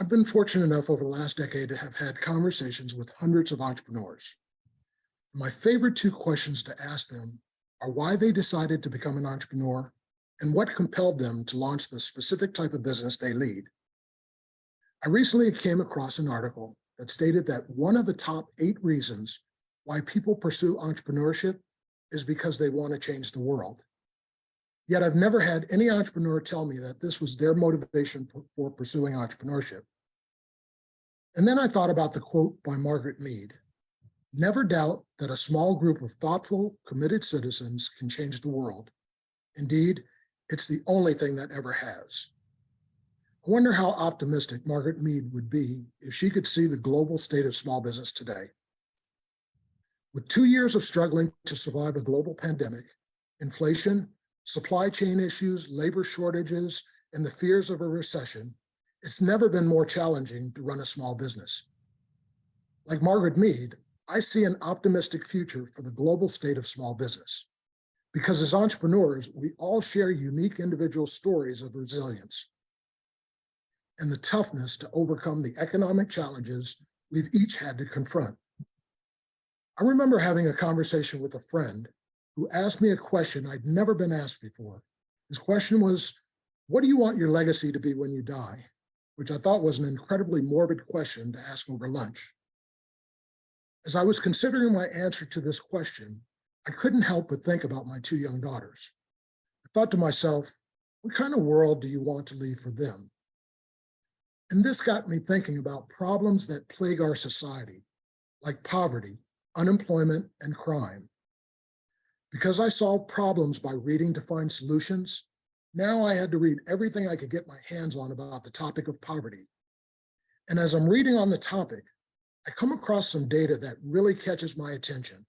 I've been fortunate enough over the last decade to have had conversations with hundreds of entrepreneurs. My favorite two questions to ask them are why they decided to become an entrepreneur and what compelled them to launch the specific type of business they lead. I recently came across an article that stated that one of the top 8 reasons why people pursue entrepreneurship is because they want to change the world. Yet I've never had any entrepreneur tell me that this was their motivation for pursuing entrepreneurship. And then I thought about the quote by Margaret Mead: "Never doubt that a small group of thoughtful, committed citizens can change the world. Indeed, it's the only thing that ever has." I wonder how optimistic Margaret Mead would be if she could see the global state of small business today. With 2 years of struggling to survive a global pandemic, inflation, supply chain issues, labor shortages, and the fears of a recession, it's never been more challenging to run a small business. Like Margaret Mead, I see an optimistic future for the global state of small business. Because as entrepreneurs, we all share unique individual stories of resilience and the toughness to overcome the economic challenges we've each had to confront. I remember having a conversation with a friend who asked me a question I'd never been asked before. His question was, "What do you want your legacy to be when you die?" Which I thought was an incredibly morbid question to ask over lunch. As I was considering my answer to this question, I couldn't help but think about my 2 young daughters. I thought to myself, what kind of world do you want to leave for them? And this got me thinking about problems that plague our society, like poverty, unemployment, and crime. Because I solved problems by reading to find solutions, now I had to read everything I could get my hands on about the topic of poverty. And as I'm reading on the topic, I come across some data that really catches my attention.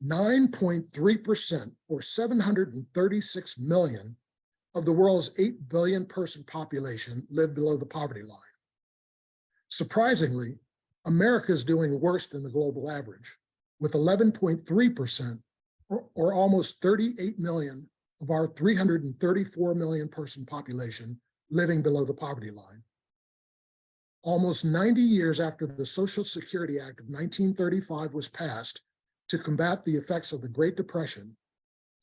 9.3%, or 736 million, of the world's 8 billion person population live below the poverty line. Surprisingly, America is doing worse than the global average, with 11.3%, or almost 38 million of our 334 million person population living below the poverty line. Almost 90 years after the Social Security Act of 1935 was passed to combat the effects of the Great Depression,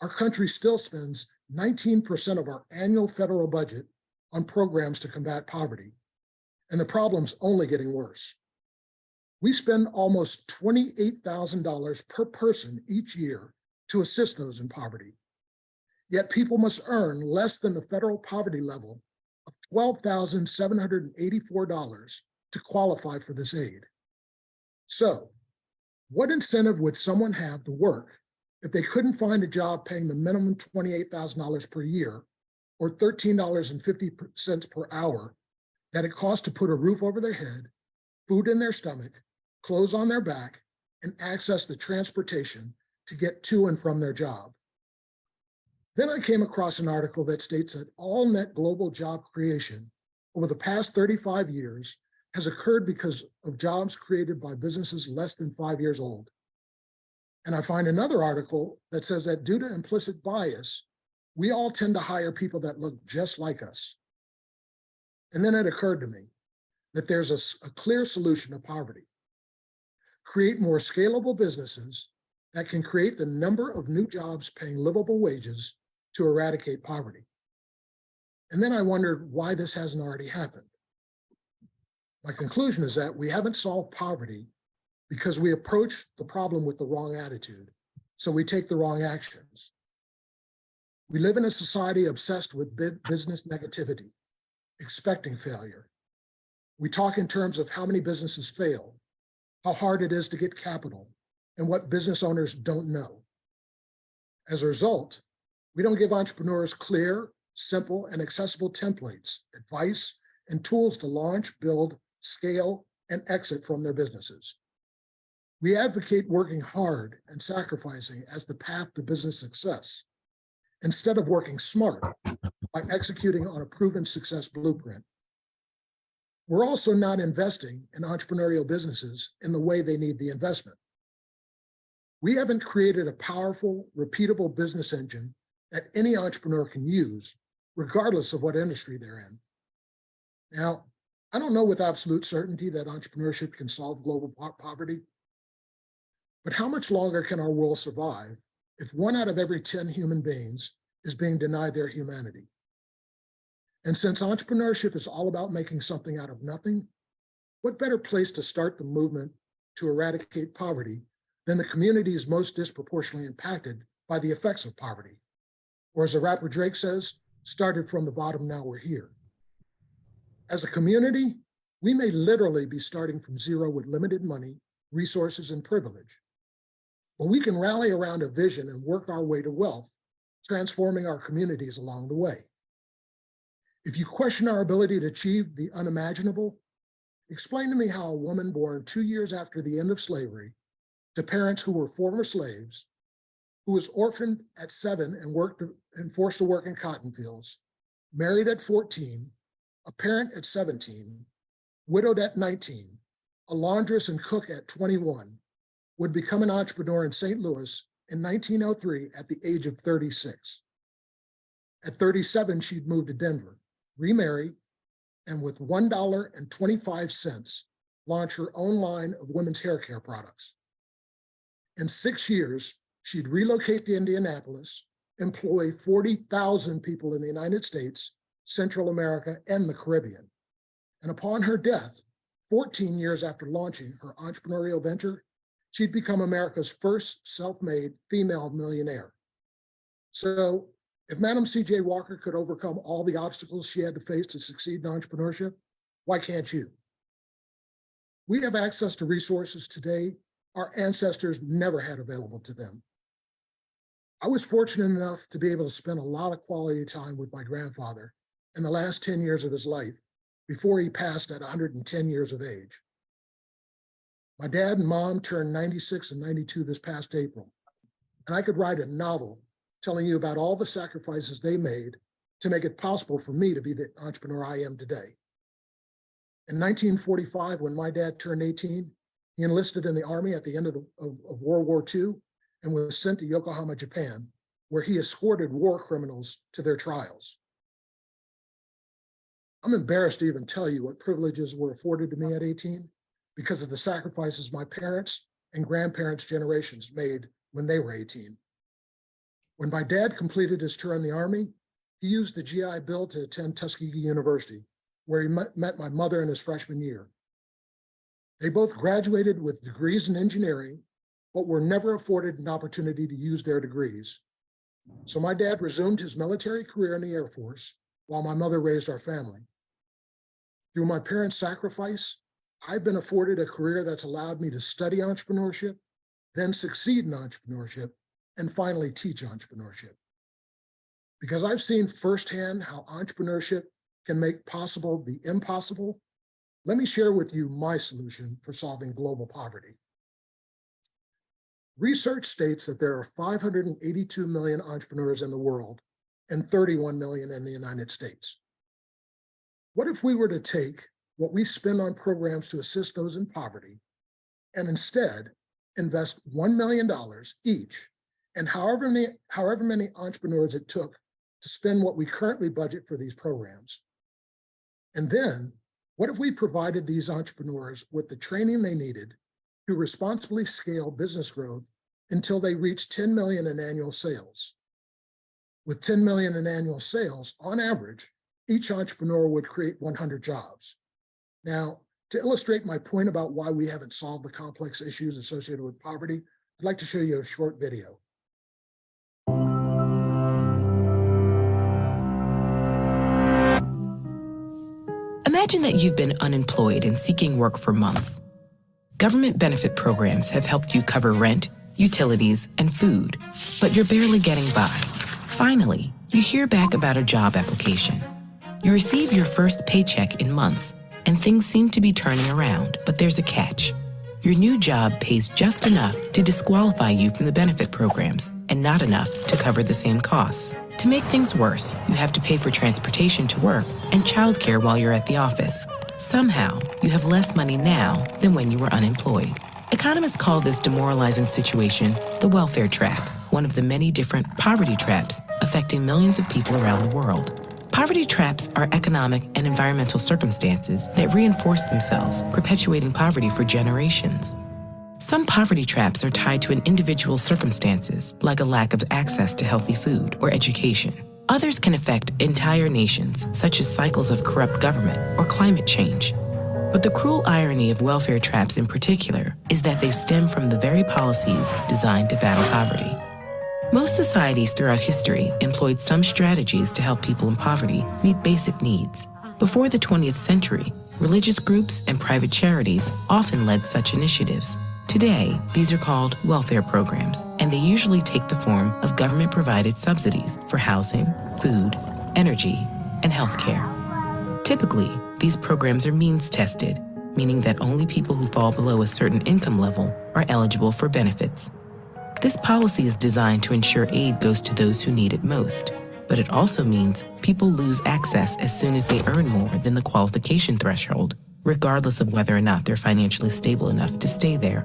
our country still spends 19% of our annual federal budget on programs to combat poverty, and the problem's only getting worse. We spend almost $28,000 per person each year to assist those in poverty. Yet people must earn less than the federal poverty level of $12,784 to qualify for this aid. So, what incentive would someone have to work if they couldn't find a job paying the minimum $28,000 per year, or $13.50 per hour, that it costs to put a roof over their head, food in their stomach, clothes on their back, and access the transportation to get to and from their job? Then I came across an article that states that all net global job creation over the past 35 years has occurred because of jobs created by businesses less than 5 years old. And I find another article that says that due to implicit bias, we all tend to hire people that look just like us. And then it occurred to me that there's a clear solution to poverty. Create more scalable businesses that can create the number of new jobs paying livable wages to eradicate poverty. And then I wondered why this hasn't already happened. My conclusion is that we haven't solved poverty because we approach the problem with the wrong attitude, so we take the wrong actions. We live in a society obsessed with business negativity, expecting failure. We talk in terms of how many businesses fail, how hard it is to get capital, and what business owners don't know. As a result, we don't give entrepreneurs clear, simple, and accessible templates, advice, and tools to launch, build, scale, and exit from their businesses. We advocate working hard and sacrificing as the path to business success, instead of working smart by executing on a proven success blueprint. We're also not investing in entrepreneurial businesses in the way they need the investment. We haven't created a powerful, repeatable business engine that any entrepreneur can use, regardless of what industry they're in. Now, I don't know with absolute certainty that entrepreneurship can solve global poverty, but how much longer can our world survive if 1 out of every 10 human beings is being denied their humanity? And since entrepreneurship is all about making something out of nothing, what better place to start the movement to eradicate poverty than the communities most disproportionately impacted by the effects of poverty? Or as the rapper Drake says, started from the bottom, now we're here. As a community, we may literally be starting from zero with limited money, resources, and privilege. But we can rally around a vision and work our way to wealth, transforming our communities along the way. If you question our ability to achieve the unimaginable, explain to me how a woman born 2 years after the end of slavery to parents who were former slaves, who was orphaned at 7 and forced to work in cotton fields, married at 14, a parent at 17, widowed at 19, a laundress and cook at 21, would become an entrepreneur in St. Louis in 1903 at the age of 36. At 37, she'd moved to Denver, remarry, and with $1.25, launch her own line of women's hair care products. In 6 years, she'd relocate to Indianapolis, employ 40,000 people in the United States, Central America, and the Caribbean. And upon her death, 14 years after launching her entrepreneurial venture, she'd become America's first self-made female millionaire. So if Madam C.J. Walker could overcome all the obstacles she had to face to succeed in entrepreneurship, why can't you? We have access to resources today our ancestors never had available to them. I was fortunate enough to be able to spend a lot of quality time with my grandfather in the last 10 years of his life before he passed at 110 years of age. My dad and mom turned 96 and 92 this past April, and I could write a novel telling you about all the sacrifices they made to make it possible for me to be the entrepreneur I am today. In 1945, when my dad turned 18, he enlisted in the Army at the end of World War II and was sent to Yokohama, Japan, where he escorted war criminals to their trials. I'm embarrassed to even tell you what privileges were afforded to me at 18 because of the sacrifices my parents and grandparents' generations made when they were 18. When my dad completed his tour in the Army, he used the GI Bill to attend Tuskegee University, where he met my mother in his freshman year. They both graduated with degrees in engineering, but were never afforded an opportunity to use their degrees. So my dad resumed his military career in the Air Force while my mother raised our family. Through my parents' sacrifice, I've been afforded a career that's allowed me to study entrepreneurship, then succeed in entrepreneurship, and finally teach entrepreneurship. Because I've seen firsthand how entrepreneurship can make possible the impossible, let me share with you my solution for solving global poverty. Research states that there are 582 million entrepreneurs in the world and 31 million in the United States. What if we were to take what we spend on programs to assist those in poverty and instead invest $1 million each in however many entrepreneurs it took to spend what we currently budget for these programs? And then, what if we provided these entrepreneurs with the training they needed to responsibly scale business growth until they reach 10 million in annual sales? With 10 million in annual sales, on average, each entrepreneur would create 100 jobs. Now, to illustrate my point about why we haven't solved the complex issues associated with poverty, I'd like to show you a short video. Imagine that you've been unemployed and seeking work for months. Government benefit programs have helped you cover rent, utilities, and food, but you're barely getting by. Finally, you hear back about a job application. You receive your first paycheck in months, and things seem to be turning around, but there's a catch. Your new job pays just enough to disqualify you from the benefit programs and not enough to cover the same costs. To make things worse, you have to pay for transportation to work and childcare while you're at the office. Somehow, you have less money now than when you were unemployed. Economists call this demoralizing situation the welfare trap, one of the many different poverty traps affecting millions of people around the world. Poverty traps are economic and environmental circumstances that reinforce themselves, perpetuating poverty for generations. Some poverty traps are tied to an individual's circumstances, like a lack of access to healthy food or education. Others can affect entire nations, such as cycles of corrupt government or climate change. But the cruel irony of welfare traps in particular is that they stem from the very policies designed to battle poverty. Most societies throughout history employed some strategies to help people in poverty meet basic needs. Before the 20th century, religious groups and private charities often led such initiatives. Today, these are called welfare programs, and they usually take the form of government-provided subsidies for housing, food, energy, and health care. Typically, these programs are means-tested, meaning that only people who fall below a certain income level are eligible for benefits. This policy is designed to ensure aid goes to those who need it most, but it also means people lose access as soon as they earn more than the qualification threshold, regardless of whether or not they're financially stable enough to stay there.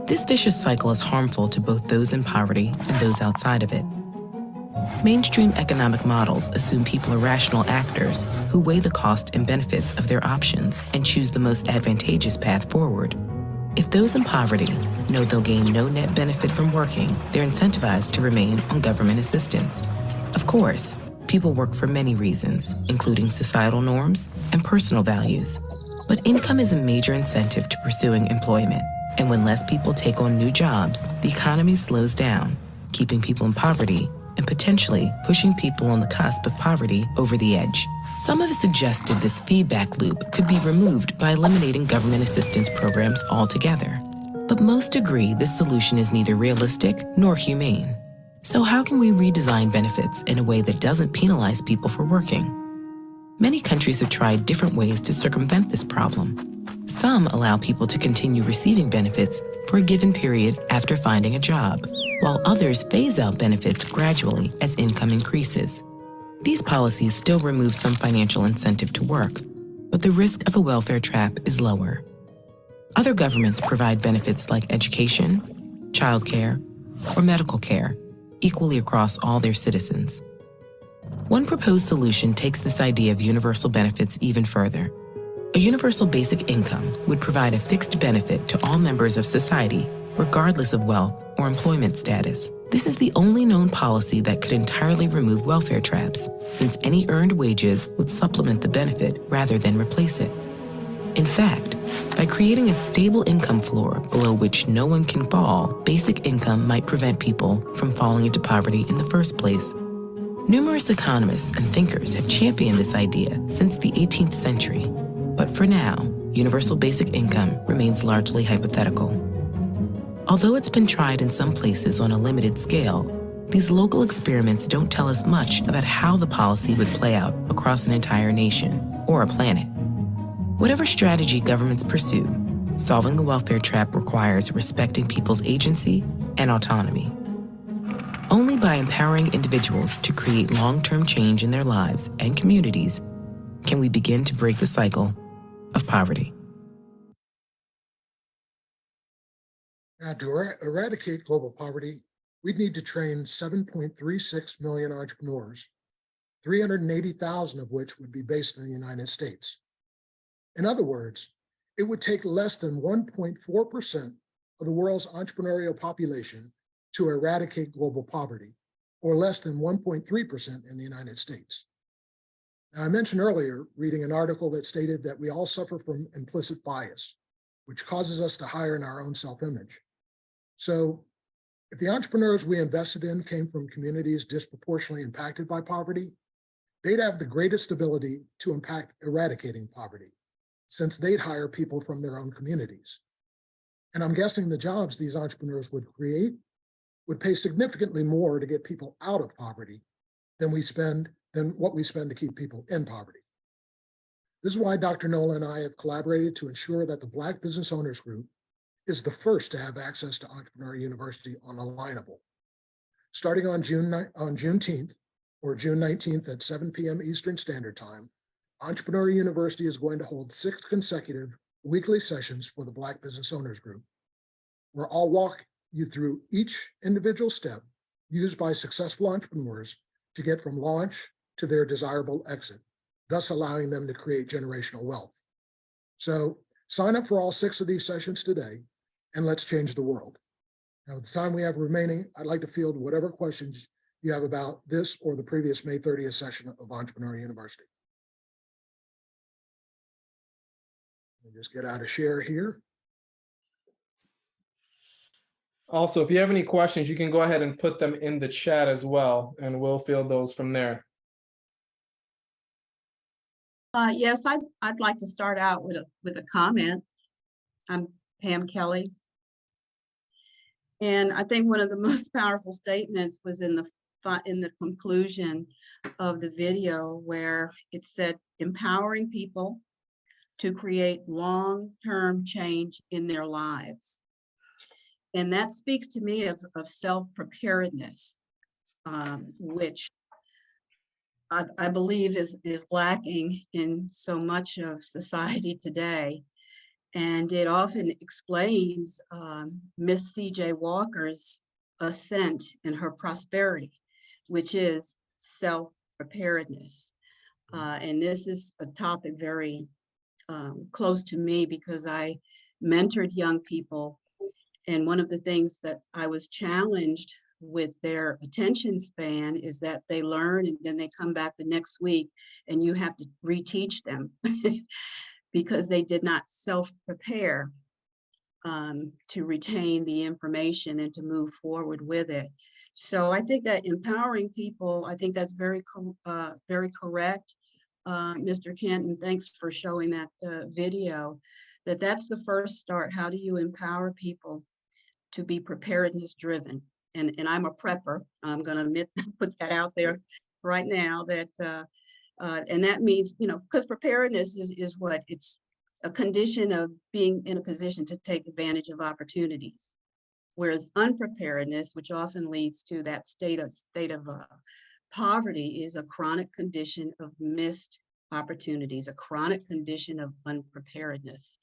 This vicious cycle is harmful to both those in poverty and those outside of it. Mainstream economic models assume people are rational actors who weigh the cost and benefits of their options and choose the most advantageous path forward. If those in poverty know they'll gain no net benefit from working, they're incentivized to remain on government assistance. Of course, people work for many reasons, including societal norms and personal values. But income is a major incentive to pursuing employment. And when less people take on new jobs, the economy slows down, keeping people in poverty and potentially pushing people on the cusp of poverty over the edge. Some have suggested this feedback loop could be removed by eliminating government assistance programs altogether. But most agree this solution is neither realistic nor humane. So how can we redesign benefits in a way that doesn't penalize people for working? Many countries have tried different ways to circumvent this problem. Some allow people to continue receiving benefits for a given period after finding a job, while others phase out benefits gradually as income increases. These policies still remove some financial incentive to work, but the risk of a welfare trap is lower. Other governments provide benefits like education, childcare, or medical care, equally across all their citizens. One proposed solution takes this idea of universal benefits even further. A universal basic income would provide a fixed benefit to all members of society, regardless of wealth or employment status. This is the only known policy that could entirely remove welfare traps, since any earned wages would supplement the benefit rather than replace it. In fact, by creating a stable income floor below which no one can fall, basic income might prevent people from falling into poverty in the first place. Numerous economists and thinkers have championed this idea since the 18th century. But for now, universal basic income remains largely hypothetical. Although it's been tried in some places on a limited scale, these local experiments don't tell us much about how the policy would play out across an entire nation or a planet. Whatever strategy governments pursue, solving the welfare trap requires respecting people's agency and autonomy. Only by empowering individuals to create long-term change in their lives and communities can we begin to break the cycle of poverty. Now, to eradicate global poverty, we'd need to train 7.36 million entrepreneurs, 380,000 of which would be based in the United States. In other words, it would take less than 1.4% of the world's entrepreneurial population to eradicate global poverty, or less than 1.3% in the United States. Now, I mentioned earlier reading an article that stated that we all suffer from implicit bias, which causes us to hire in our own self-image. So if the entrepreneurs we invested in came from communities disproportionately impacted by poverty, they'd have the greatest ability to impact eradicating poverty, since they'd hire people from their own communities. And I'm guessing the jobs these entrepreneurs would create would pay significantly more to get people out of poverty than what we spend to keep people in poverty. This is why Dr. Nola and I have collaborated to ensure that the Black Business Owners Group is the first to have access to Entrepreneur University on Alignable. Starting on Juneteenth, or June 19th at 7 p.m. Eastern Standard Time, Entrepreneur University is going to hold 6 consecutive weekly sessions for the Black Business Owners Group, where I'll walk you through each individual step used by successful entrepreneurs to get from launch to their desirable exit, thus allowing them to create generational wealth. So sign up for all 6 of these sessions today, and let's change the world. Now, with the time we have remaining, I'd like to field whatever questions you have about this or the previous May 30th session of Entrepreneur University. Let me just get out of share here. Also, if you have any questions, you can go ahead and put them in the chat as well, and we'll field those from there. Yes, I'd like to start out with a comment. I'm Pam Kelly. And I think one of the most powerful statements was in the conclusion of the video, where it said, empowering people to create long-term change in their lives. And that speaks to me of self-preparedness, which I believe is lacking in so much of society today. And it often explains Miss C.J. Walker's ascent in her prosperity, which is self-preparedness. And this is a topic very close to me because I mentored young people. And one of the things that I was challenged with their attention span is that they learn and then they come back the next week and you have to reteach them because they did not self-prepare to retain the information and to move forward with it. So I think that empowering people, I think that's very correct. Mr. Kenton, thanks for showing that video, that's the first start. How do you empower people to be preparedness driven? And I'm a prepper. I'm going to put that out there right now, that and that means, because preparedness is what? It's a condition of being in a position to take advantage of opportunities. Whereas unpreparedness, which often leads to that state of poverty, is a chronic condition of missed opportunities, a chronic condition of unpreparedness.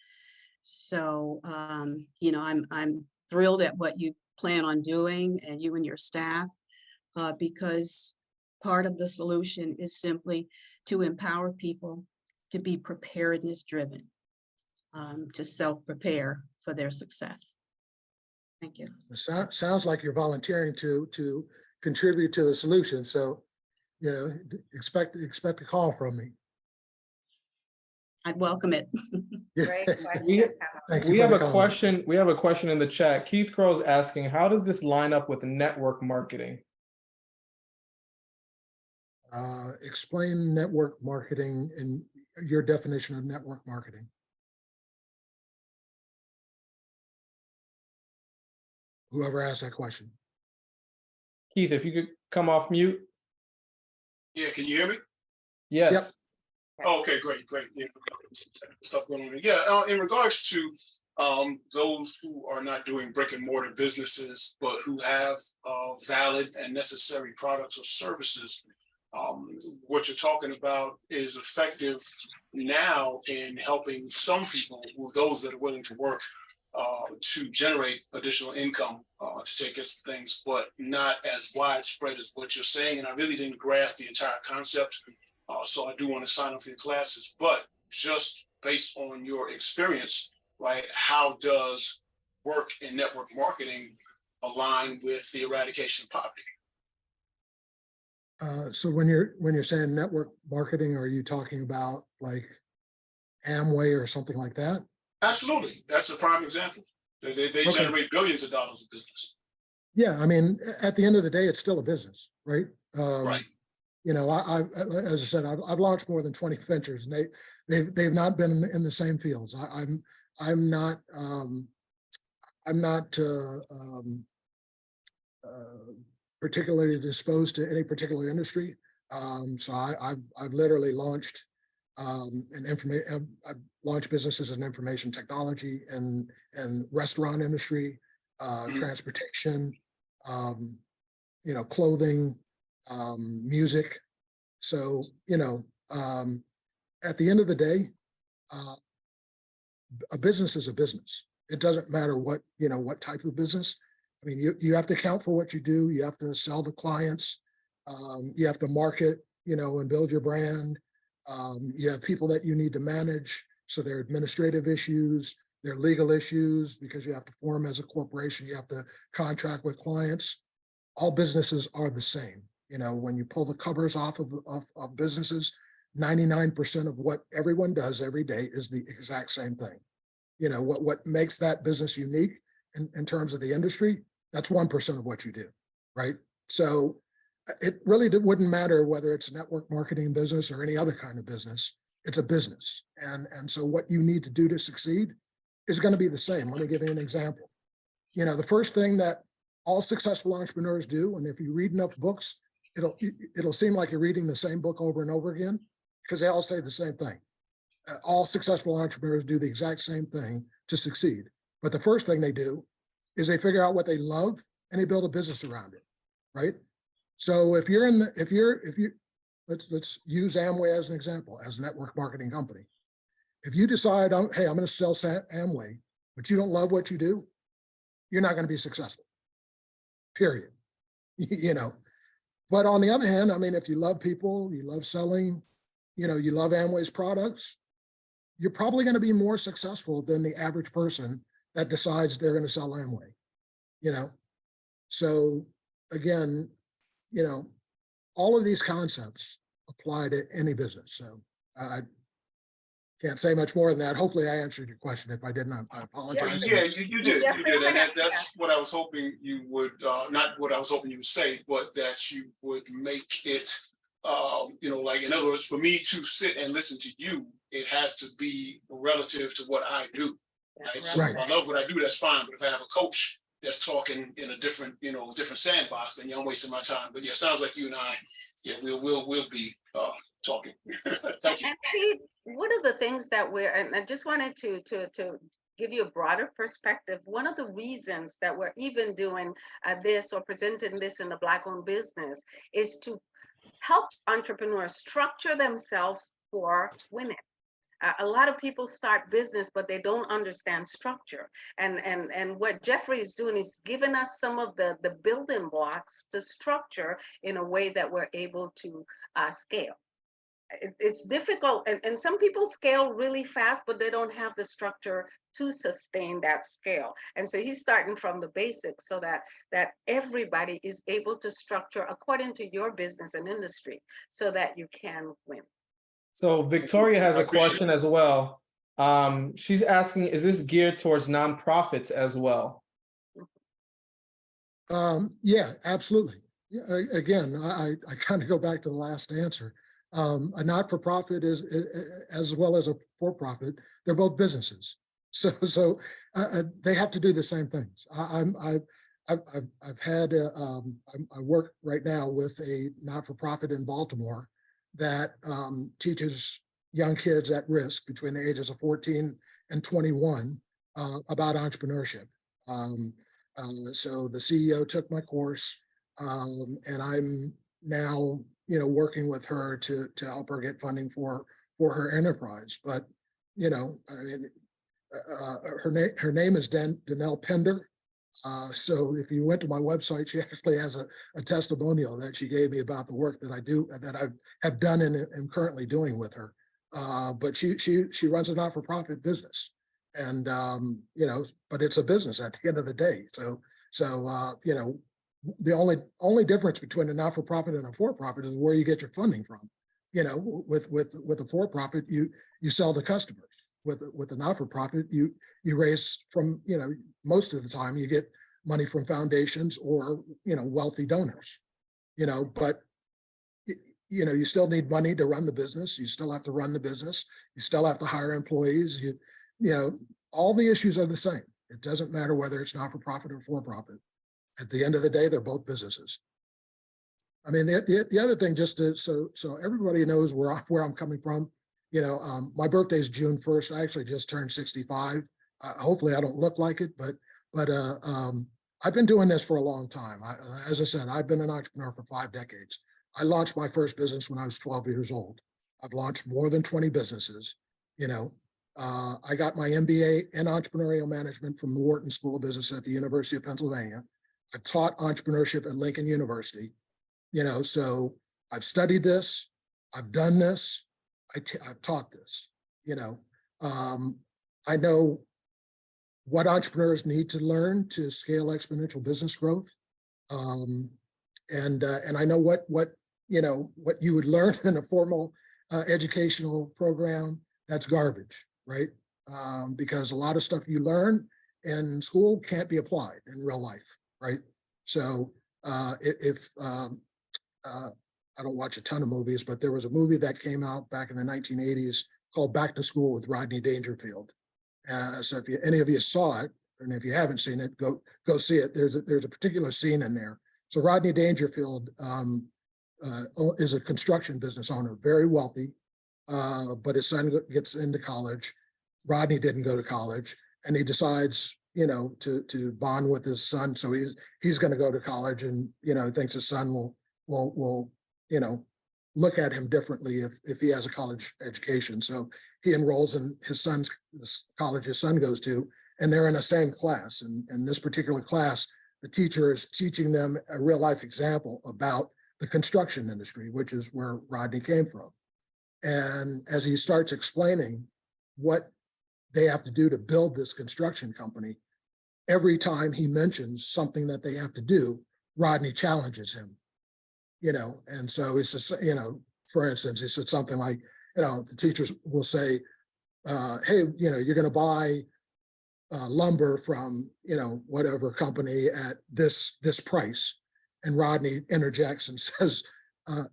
So, I'm thrilled at what you plan on doing, and you and your staff, because part of the solution is simply to empower people to be preparedness driven, to self-prepare for their success. Thank you. It sounds like you're volunteering to contribute to the solution. So, expect a call from me. I'd welcome it. We have a question. We have a question in the chat. Keith Crow's asking, how does this line up with network marketing? Explain network marketing and your definition of network marketing. Whoever asked that question. Keith, if you could come off mute. Yeah, can you hear me? Yes. Yep. Oh, okay, great. Yeah, some stuff going on. Yeah, in regards to those who are not doing brick and mortar businesses, but who have valid and necessary products or services, what you're talking about is effective now in helping some people, those that are willing to work, to generate additional income to take care of things, but not as widespread as what you're saying. And I really didn't grasp the entire concept. So I do want to sign up for your classes, but just based on your experience, right? How does work in network marketing align with the eradication of poverty? So when you're saying network marketing, are you talking about like Amway or something like that? Absolutely, that's a prime example. They okay. Generate billions of dollars of business. Yeah, I mean, at the end of the day, it's still a business, right? Right. I as I said, I've launched more than 20 ventures, and they've not been in the same fields. I'm not particularly disposed to any particular industry. So I've literally launched I've launched businesses in information technology and restaurant industry, transportation, clothing, music. So, at the end of the day, a business is a business. It doesn't matter what type of business. I mean, you have to account for what you do. You have to sell to clients. You have to market. and build your brand. You have people that you need to manage. So there are administrative issues, there are legal issues because you have to form as a corporation, you have to contract with clients. All businesses are the same. When you pull the covers off of businesses, 99% of what everyone does every day is the exact same thing. What makes that business unique in terms of the industry, that's 1% of what you do, right? So it really wouldn't matter whether it's a network marketing business or any other kind of business. It's a business. And so what you need to do to succeed is going to be the same. Let me give you an example. The first thing that all successful entrepreneurs do, and if you read enough books, it'll seem like you're reading the same book over and over again, because they all say the same thing. All successful entrepreneurs do the exact same thing to succeed. But the first thing they do is they figure out what they love and they build a business around it, right? So if you let's use Amway as an example, as a network marketing company. If you decide, hey, I'm going to sell Amway, but you don't love what you do, you're not going to be successful, period. But on the other hand, I mean, if you love people, you love selling, you love Amway's products, you're probably going to be more successful than the average person that decides they're going to sell Amway, So again, all of these concepts apply to any business. So I can't say much more than that. Hopefully I answered your question. If I didn't, I apologize. Yeah, you did. And that's what I was hoping you would, not what I was hoping you would say, but that you would make it, like, in other words, for me to sit and listen to you, it has to be relative to what I do. Right? So Right. if I love what I do, that's fine. But if I have a coach that's talking in a different, different sandbox, then I'm wasting my time. But yeah, it sounds like you and I, we'll be talking. Thank you. And Pete, one of the things that and I just wanted to give you a broader perspective. One of the reasons that we're even doing this or presenting this in the Black-owned business is to help entrepreneurs structure themselves for winning. A lot of people start business, but they don't understand structure. And what Jeffrey is doing is giving us some of the building blocks to structure in a way that we're able to scale. It's difficult, and some people scale really fast, but they don't have the structure to sustain that scale. And so he's starting from the basics so that everybody is able to structure according to your business and industry so that you can win. So Victoria has a question as well. She's asking, is this geared towards nonprofits as well? Yeah, absolutely. Yeah, again, I kind of go back to the last answer. A not-for-profit is as well as a for-profit. They're both businesses, so they have to do the same things. I've had I work right now with a not-for-profit in Baltimore that teaches young kids at risk between the ages of 14 and 21 about entrepreneurship. So the CEO took my course, and I'm now working with her to help her get funding for her enterprise. But I mean, her name is Danelle Pender. So if you went to my website, she actually has a testimonial that she gave me about the work that I do, that I have done and am currently doing with her. But she runs a not-for-profit business, and but it's a business at the end of the day. So the only difference between a not-for-profit and a for-profit is where you get your funding from. With a for-profit, you sell to customers. With a not-for-profit, you raise from, most of the time you get money from foundations or, wealthy donors, but you still need money to run the business. You still have to run the business. You still have to hire employees. All the issues are the same. It doesn't matter whether it's not-for-profit or for-profit. At the end of the day, they're both businesses. I mean, the other thing, just so everybody knows where I'm coming from, my birthday is June 1st. I actually just turned 65. Hopefully I don't look like it, but I've been doing this for a long time. As I said, I've been an entrepreneur for 5 decades. I launched my first business when I was 12 years old. I've launched more than 20 businesses. I got my MBA in entrepreneurial management from the Wharton School of Business at the University of Pennsylvania. I taught entrepreneurship at Lincoln University. So I've studied this. I've done this. I've taught this, you know. I know what entrepreneurs need to learn to scale exponential business growth. And I know what you would learn in a formal educational program, that's garbage, right? Because a lot of stuff you learn in school can't be applied in real life, right? So if I don't watch a ton of movies, but there was a movie that came out back in the 1980s called Back to School with Rodney Dangerfield. So if any of you saw it, and if you haven't seen it, go see it. There's a particular scene in there. So Rodney Dangerfield is a construction business owner, very wealthy, but his son gets into college. Rodney didn't go to college, and he decides, to bond with his son. So he's going to go to college, and thinks his son will look at him differently if he has a college education. So he enrolls in this college his son goes to, and they're in the same class. And in this particular class, the teacher is teaching them a real life example about the construction industry, which is where Rodney came from. And as he starts explaining what they have to do to build this construction company, every time he mentions something that they have to do, Rodney challenges him. And so he says, for instance, he said something like, the teachers will say, hey, you're going to buy lumber from, whatever company at this price. And Rodney interjects and says,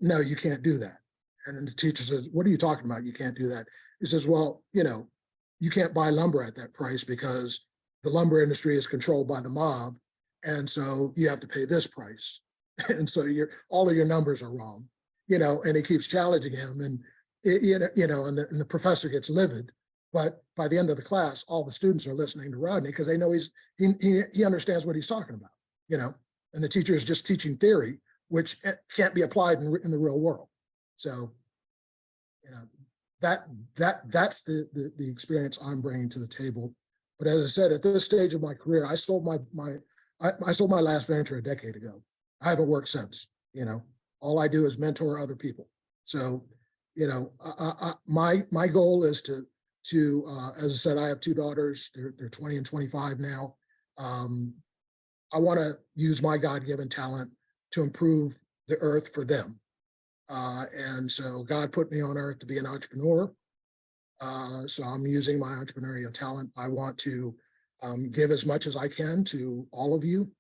no, you can't do that. And then the teacher says, what are you talking about? You can't do that. He says, well, you can't buy lumber at that price because the lumber industry is controlled by the mob. And so you have to pay this price. And so all of your numbers are wrong, and he keeps challenging him, and and the professor gets livid. But by the end of the class, all the students are listening to Rodney because they know he understands what he's talking about, and the teacher is just teaching theory, which can't be applied in the real world. So, that's the experience I'm bringing to the table. But as I said, at this stage of my career, I sold I sold my last venture a decade ago. I haven't worked since. All I do is mentor other people. So, my goal is to as I said, I have two daughters. They're 20 and 25 now. I want to use my God-given talent to improve the earth for them. And so God put me on earth to be an entrepreneur. So I'm using my entrepreneurial talent. I want to give as much as I can to all of you.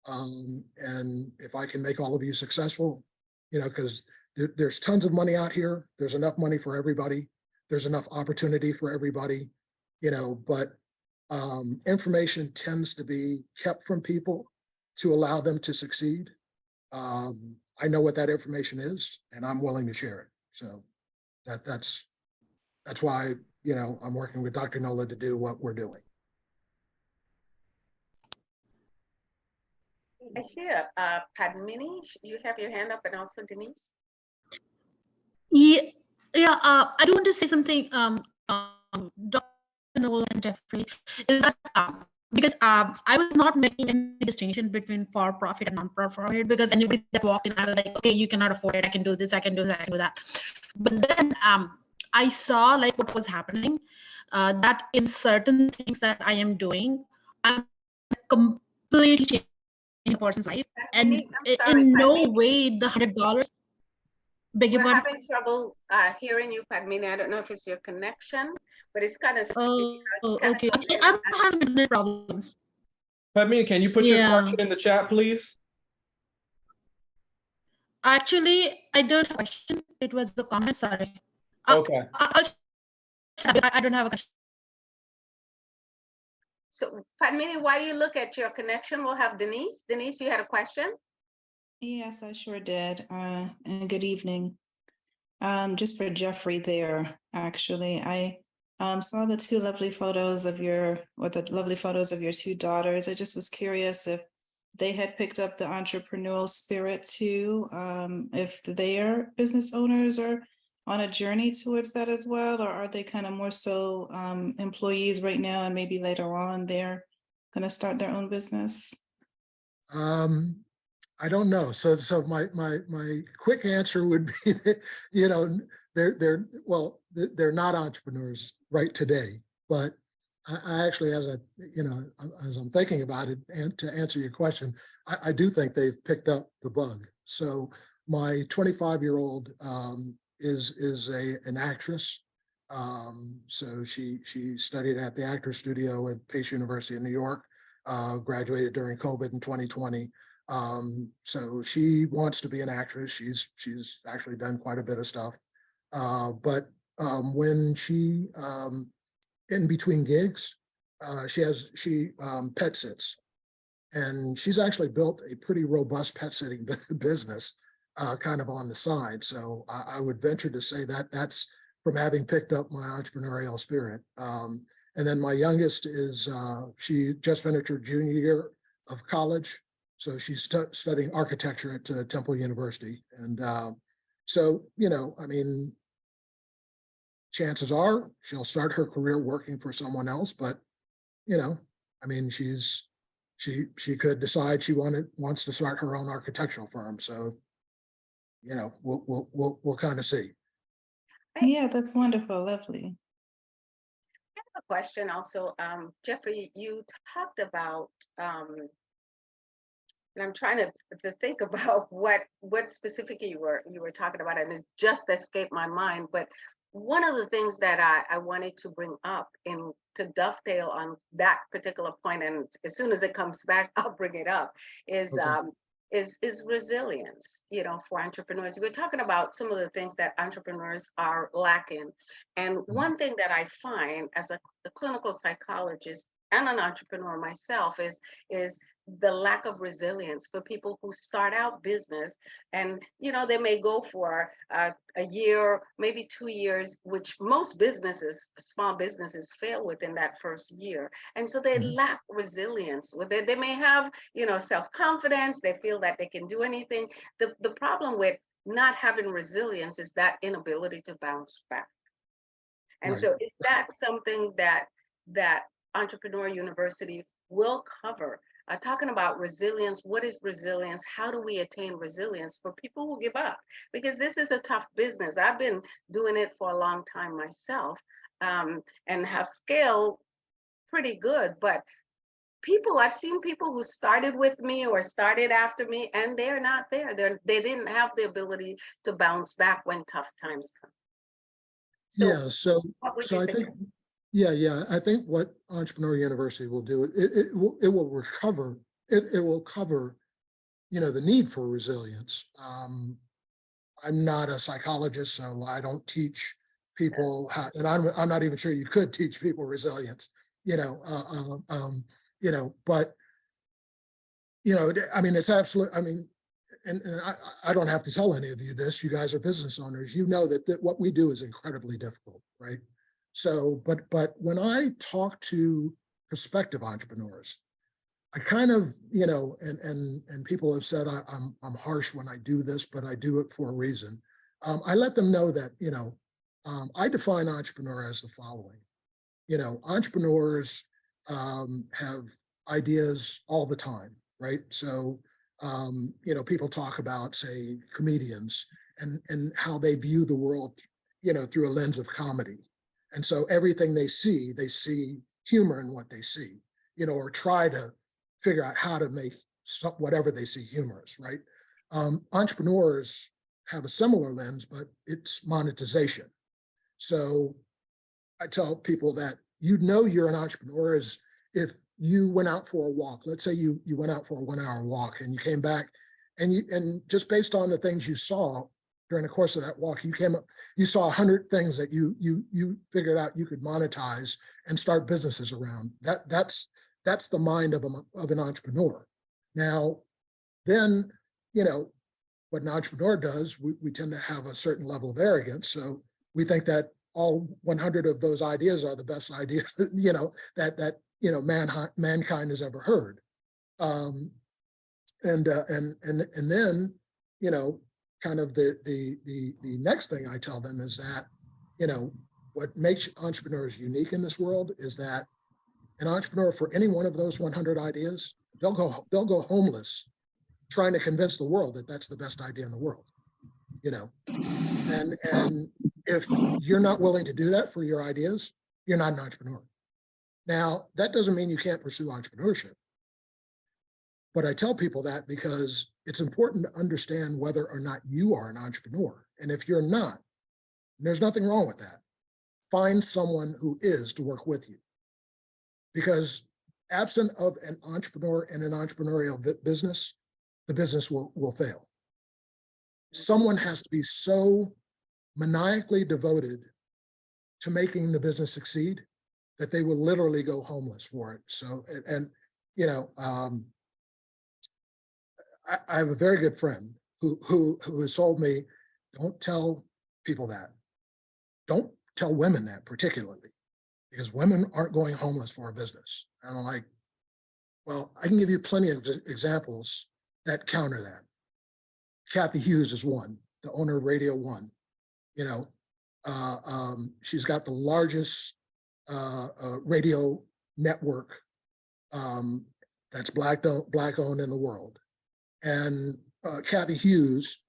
And if I can make all of you successful, because there's tons of money out here. There's enough money for everybody. There's enough opportunity for everybody, but information tends to be kept from people to allow them to succeed. I know what that information is, and I'm willing to share it. So that's why, I'm working with Dr. Nola to do what we're doing. I see Padmini, you have your hand up, and also Denise. Yeah, I do want to say something, Dr. Noel and Jeffrey, is that because I was not making any distinction between for-profit and non-profit, because anybody that walked in, I was like, okay, you cannot afford it, I can do this, I can do that, I can do that. But then I saw like what was happening, that in certain things that I am doing, I'm completely changing a person's life, and in no way the $100. We're having trouble hearing you, Padmini. I don't know if it's your connection, but it's kind of. Okay. I'm having internet problems. Padmini, can you put your question in the chat, please? Actually, I don't have a question. It was the comment. Sorry. Okay. I don't have a question. So, Padmini, while you look at your connection, we'll have Denise. Denise, you had a question? Yes, I sure did. And good evening. Just for Jeffrey there, actually, I saw the lovely photos of your two daughters. I just was curious if they had picked up the entrepreneurial spirit too, if they're business owners or on a journey towards that as well, or are they kind of more so employees right now, and maybe later on they're going to start their own business? I don't know. So my quick answer would be that, they're not entrepreneurs right today, but I actually, as I'm thinking about it, and to answer your question, I do think they've picked up the bug. So my 25-year-old is an actress. So she studied at the Actors Studio at Pace University in New York, graduated during COVID in 2020. So she wants to be an actress. She's actually done quite a bit of stuff. But when she in between gigs, she pet sits, and she's actually built a pretty robust pet sitting business, kind of on the side. So I would venture to say that that's from having picked up my entrepreneurial spirit. And then my youngest is she just finished her junior year of college, so she's studying architecture at Temple University. And so, I mean, chances are she'll start her career working for someone else, but I mean, she could decide she wants to start her own architectural firm. So, we'll kind of see. Yeah, that's wonderful, lovely. A question also, Jeffrey, you talked about, and I'm trying to think about what specifically you were talking about, and it just escaped my mind. But one of the things that I wanted to bring up and to dovetail on that particular point, and as soon as it comes back, I'll bring it up, is Okay. is resilience, for entrepreneurs. We're talking about some of the things that entrepreneurs are lacking. And one thing that I find as a clinical psychologist and an entrepreneur myself is the lack of resilience for people who start out business, and they may go for a year, maybe 2 years, which most businesses, small businesses, fail within that first year. And so they lack resilience. They may have self-confidence, they feel that they can do anything. The problem with not having resilience is that inability to bounce back. And Right. so is that something that Entrepreneur University will cover? Talking about resilience, what is resilience? How do we attain resilience for people who give up? Because this is a tough business. I've been doing it for a long time myself, and have scaled pretty good. But I've seen people who started with me or started after me, and they're not there. They didn't have the ability to bounce back when tough times come. So Yeah. So what would so you I say? think yeah. I think what Entrepreneur University will do, it will recover, it will cover, the need for resilience. I'm not a psychologist, so I don't teach people how, and I'm not even sure you could teach people resilience, but I mean, it's absolute. I mean, and I don't have to tell any of you this. You guys are business owners. You know that what we do is incredibly difficult, right? So, but when I talk to prospective entrepreneurs, I kind of, and people have said I'm harsh when I do this, but I do it for a reason. I let them know that, I define entrepreneur as the following. Entrepreneurs have ideas all the time, right? So, people talk about, say, comedians and how they view the world, through a lens of comedy. And so everything they see humor in what they see, or try to figure out how to make whatever they see humorous, right? Entrepreneurs have a similar lens, but it's monetization. So I tell people that you're an entrepreneur is if you went out for a walk. Let's say you went out for a 1-hour walk and you came back, and just based on the things you saw during the course of that walk, you saw 100 things that you figured out you could monetize and start businesses around. That's the mind of an entrepreneur. Now, then, what an entrepreneur does, we tend to have a certain level of arrogance. So we think that all 100 of those ideas are the best ideas, that mankind has ever heard. And then, kind of the next thing I tell them is that, what makes entrepreneurs unique in this world is that an entrepreneur, for any one of those 100 ideas, they'll go homeless trying to convince the world that that's the best idea in the world, you know? And if you're not willing to do that for your ideas, you're not an entrepreneur. Now, that doesn't mean you can't pursue entrepreneurship. But I tell people that because it's important to understand whether or not you are an entrepreneur. And if you're not, there's nothing wrong with that. Find someone who is to work with you. Because absent of an entrepreneur and an entrepreneurial business, the business will fail. Someone has to be so maniacally devoted to making the business succeed that they will literally go homeless for it. So, and you know, I have a very good friend who has told me, don't tell people that. Don't tell women that particularly, because women aren't going homeless for a business. And I'm like, well, I can give you plenty of examples that counter that. Kathy Hughes is one, the owner of Radio One. You know, she's got the largest radio network that's black owned in the world. And Kathy Hughes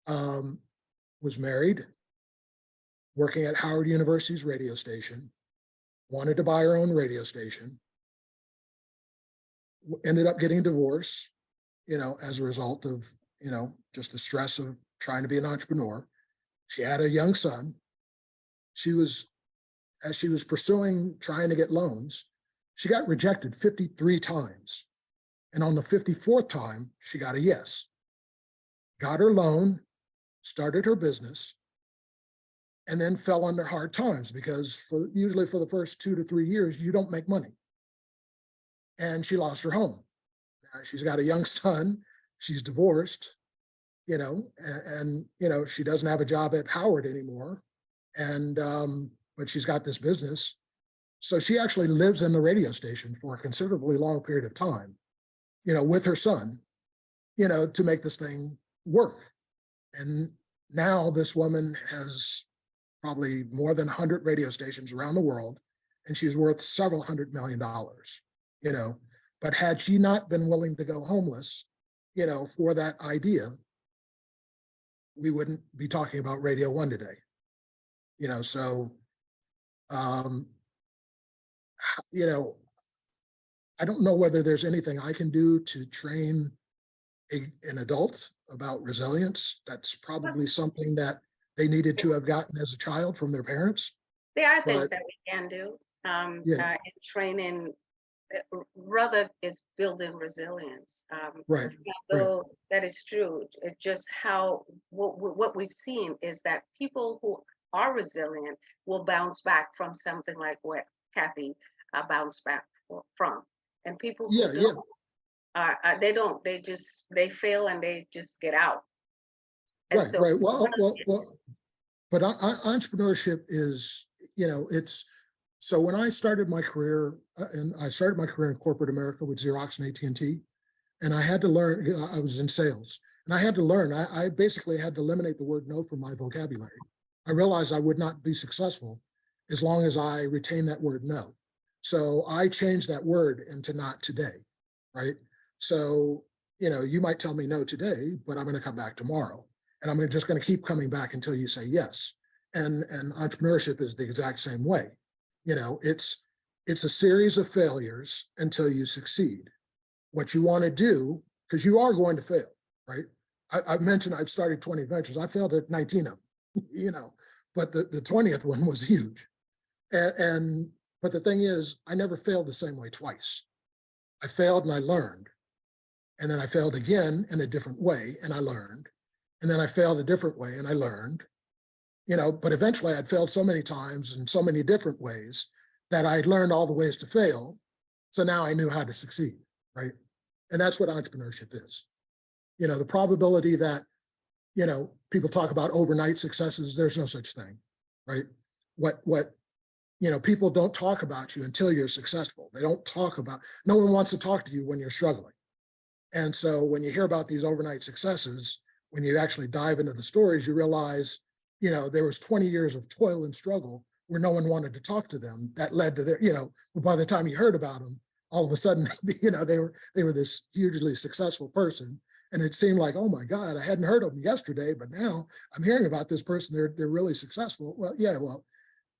was married, working at Howard University's radio station, wanted to buy her own radio station, ended up getting divorced, you know, as a result of, you know, just the stress of trying to be an entrepreneur. She had a young son. As she was pursuing, trying to get loans, she got rejected 53 times. And on the 54th time, she got a yes. Got her loan, started her business, and then fell under hard times because usually for the first 2 to 3 years, you don't make money. And she lost her home. She's got a young son, she's divorced, you know, and you know, she doesn't have a job at Howard anymore. And but she's got this business. So she actually lives in the radio station for a considerably long period of time, you know, with her son, you know, to make this thing work. And now this woman has probably more than 100 radio stations around the world, and she's worth several $100 million, you know. But had she not been willing to go homeless, you know, for that idea, we wouldn't be talking about Radio One today, you know. So, you know, I don't know whether there's anything I can do to train an adult about resilience. That's probably something that they needed to have gotten as a child from their parents. There are things that we can do in training. Rather, is building resilience. Right. Although that is true, it's just how what we've seen is that people who are resilient will bounce back from something like what Kathy bounced back from, and people who don't, they fail and they just get out. And right. So right. Well, but entrepreneurship is, you know, it's. So when I started my career, and I started my career in corporate America with Xerox and AT&T, and I had to learn, I was in sales, and I had to learn, I basically had to eliminate the word no from my vocabulary. I realized I would not be successful as long as I retained that word no. So I changed that word into not today, right? So, you know, you might tell me no today, but I'm going to come back tomorrow. And I'm just going to keep coming back until you say yes. And entrepreneurship is the exact same way. You know, it's a series of failures until you succeed. What you want to do, because you are going to fail, right? I've mentioned I've started 20 ventures. I failed at 19 of them, you know, but the 20th one was huge. But the thing is, I never failed the same way twice. I failed and I learned. And then I failed again in a different way and I learned. And then I failed a different way and I learned. You know, but eventually I'd failed so many times in so many different ways that I'd learned all the ways to fail. So now I knew how to succeed, right? And that's what entrepreneurship is. You know, the probability that, you know, people talk about overnight successes, there's no such thing, right? What, you know, people don't talk about you until you're successful. They don't talk about, no one wants to talk to you when you're struggling. And so when you hear about these overnight successes, when you actually dive into the stories, you realize, you know, there was 20 years of toil and struggle where no one wanted to talk to them that led to their, you know, by the time you heard about them, all of a sudden, you know, they were this hugely successful person. And it seemed like, oh my God, I hadn't heard of them yesterday, but now I'm hearing about this person. They're really successful. Well, yeah, well,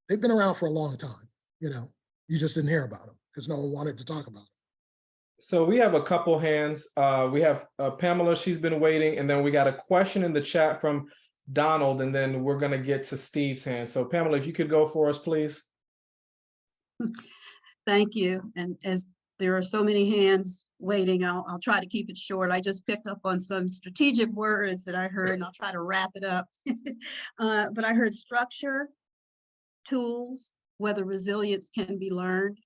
they've been around for a long time. You know, you just didn't hear about them because no one wanted to talk about them. So we have a couple hands. We have Pamela, she's been waiting, and then we got a question in the chat from Donald, and then we're gonna get to Steve's hand. So Pamela, if you could go for us, please. Thank you. And as there are so many hands waiting, I'll try to keep it short. I just picked up on some strategic words that I heard, and I'll try to wrap it up. But I heard structure, tools, whether resilience can be learned.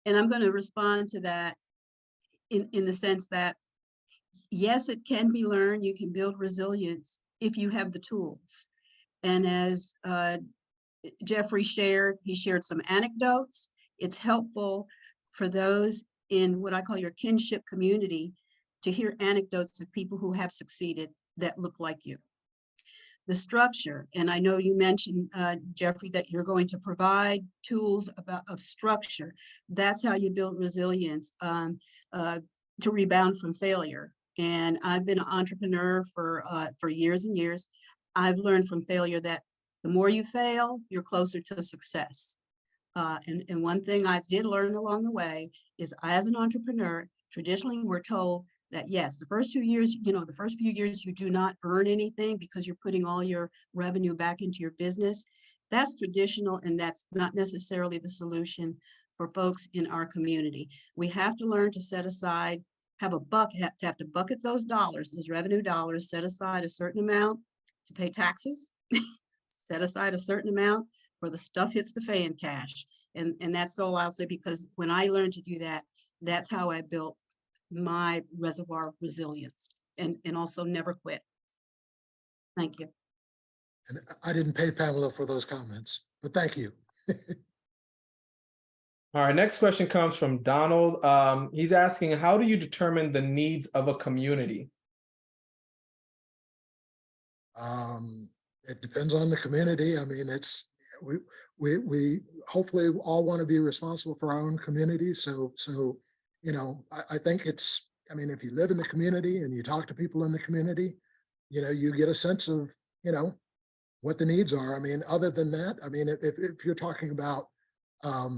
And I'm going to respond to that in the sense that, yes, it can be learned. You can build resilience if you have the tools. And as Jeffrey shared, he shared some anecdotes. It's helpful for those in what I call your kinship community to hear anecdotes of people who have succeeded that look like you. The structure, and I know you mentioned, Jeffrey, that you're going to provide tools of structure. That's how you build resilience to rebound from failure. And I've been an entrepreneur for years and years. I've learned from failure that the more you fail, you're closer to success. And one thing I did learn along the way is, as an entrepreneur, traditionally we're told that yes, the first 2 years, the first few years, you do not earn anything because you're putting all your revenue back into your business. That's traditional, and that's not necessarily the solution for folks in our community. We have to learn to set aside, have to bucket those dollars, those revenue dollars, set aside a certain amount to pay taxes, set aside a certain amount for the stuff hits the fan cash. And that's all I'll say, because when I learned to do that, that's how I built my reservoir of resilience, and also never quit. Thank you. And I didn't pay Pamela for those comments, but thank you. All right, next question comes from Donald. He's asking, how do you determine the needs of a community? It depends on the community. I mean, we hopefully all want to be responsible for our own community. So I think if you live in the community and you talk to people in the community, you get a sense of, what the needs are. I mean, other than that, I mean, if you're talking about, let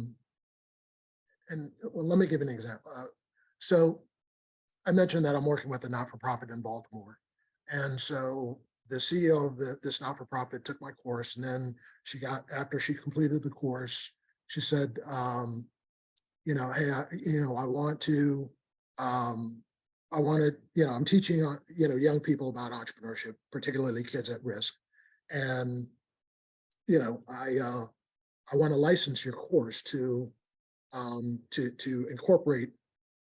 me give an example. So I mentioned that I'm working with a not-for-profit in Baltimore. And so the CEO of this not-for-profit took my course, and then after she completed the course, she said, hey, I'm teaching, young people about entrepreneurship, particularly kids at risk. And, I want to license your course to incorporate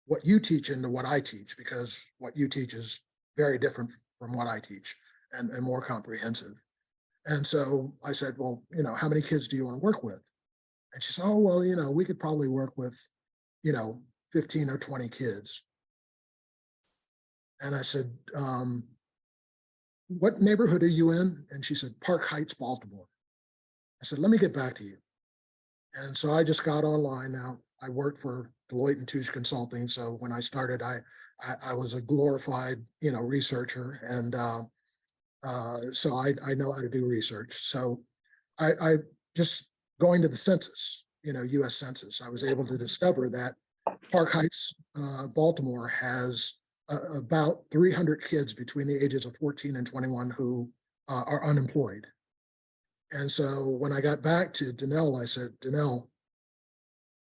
what you teach into what I teach, because what you teach is very different from what I teach and more comprehensive. And so I said, well, how many kids do you want to work with? And she said, oh, well, we could probably work with, 15 or 20 kids. And I said, what neighborhood are you in? And she said, Park Heights, Baltimore. I said, let me get back to you. And so I just got online. Now I worked for Deloitte & Touche Consulting. So when I started, I was a glorified, researcher. And so I know how to do research. So I just going to the census, US Census, I was able to discover that Park Heights, Baltimore has about 300 kids between the ages of 14 and 21 who are unemployed. And so when I got back to Danelle, I said, Danelle,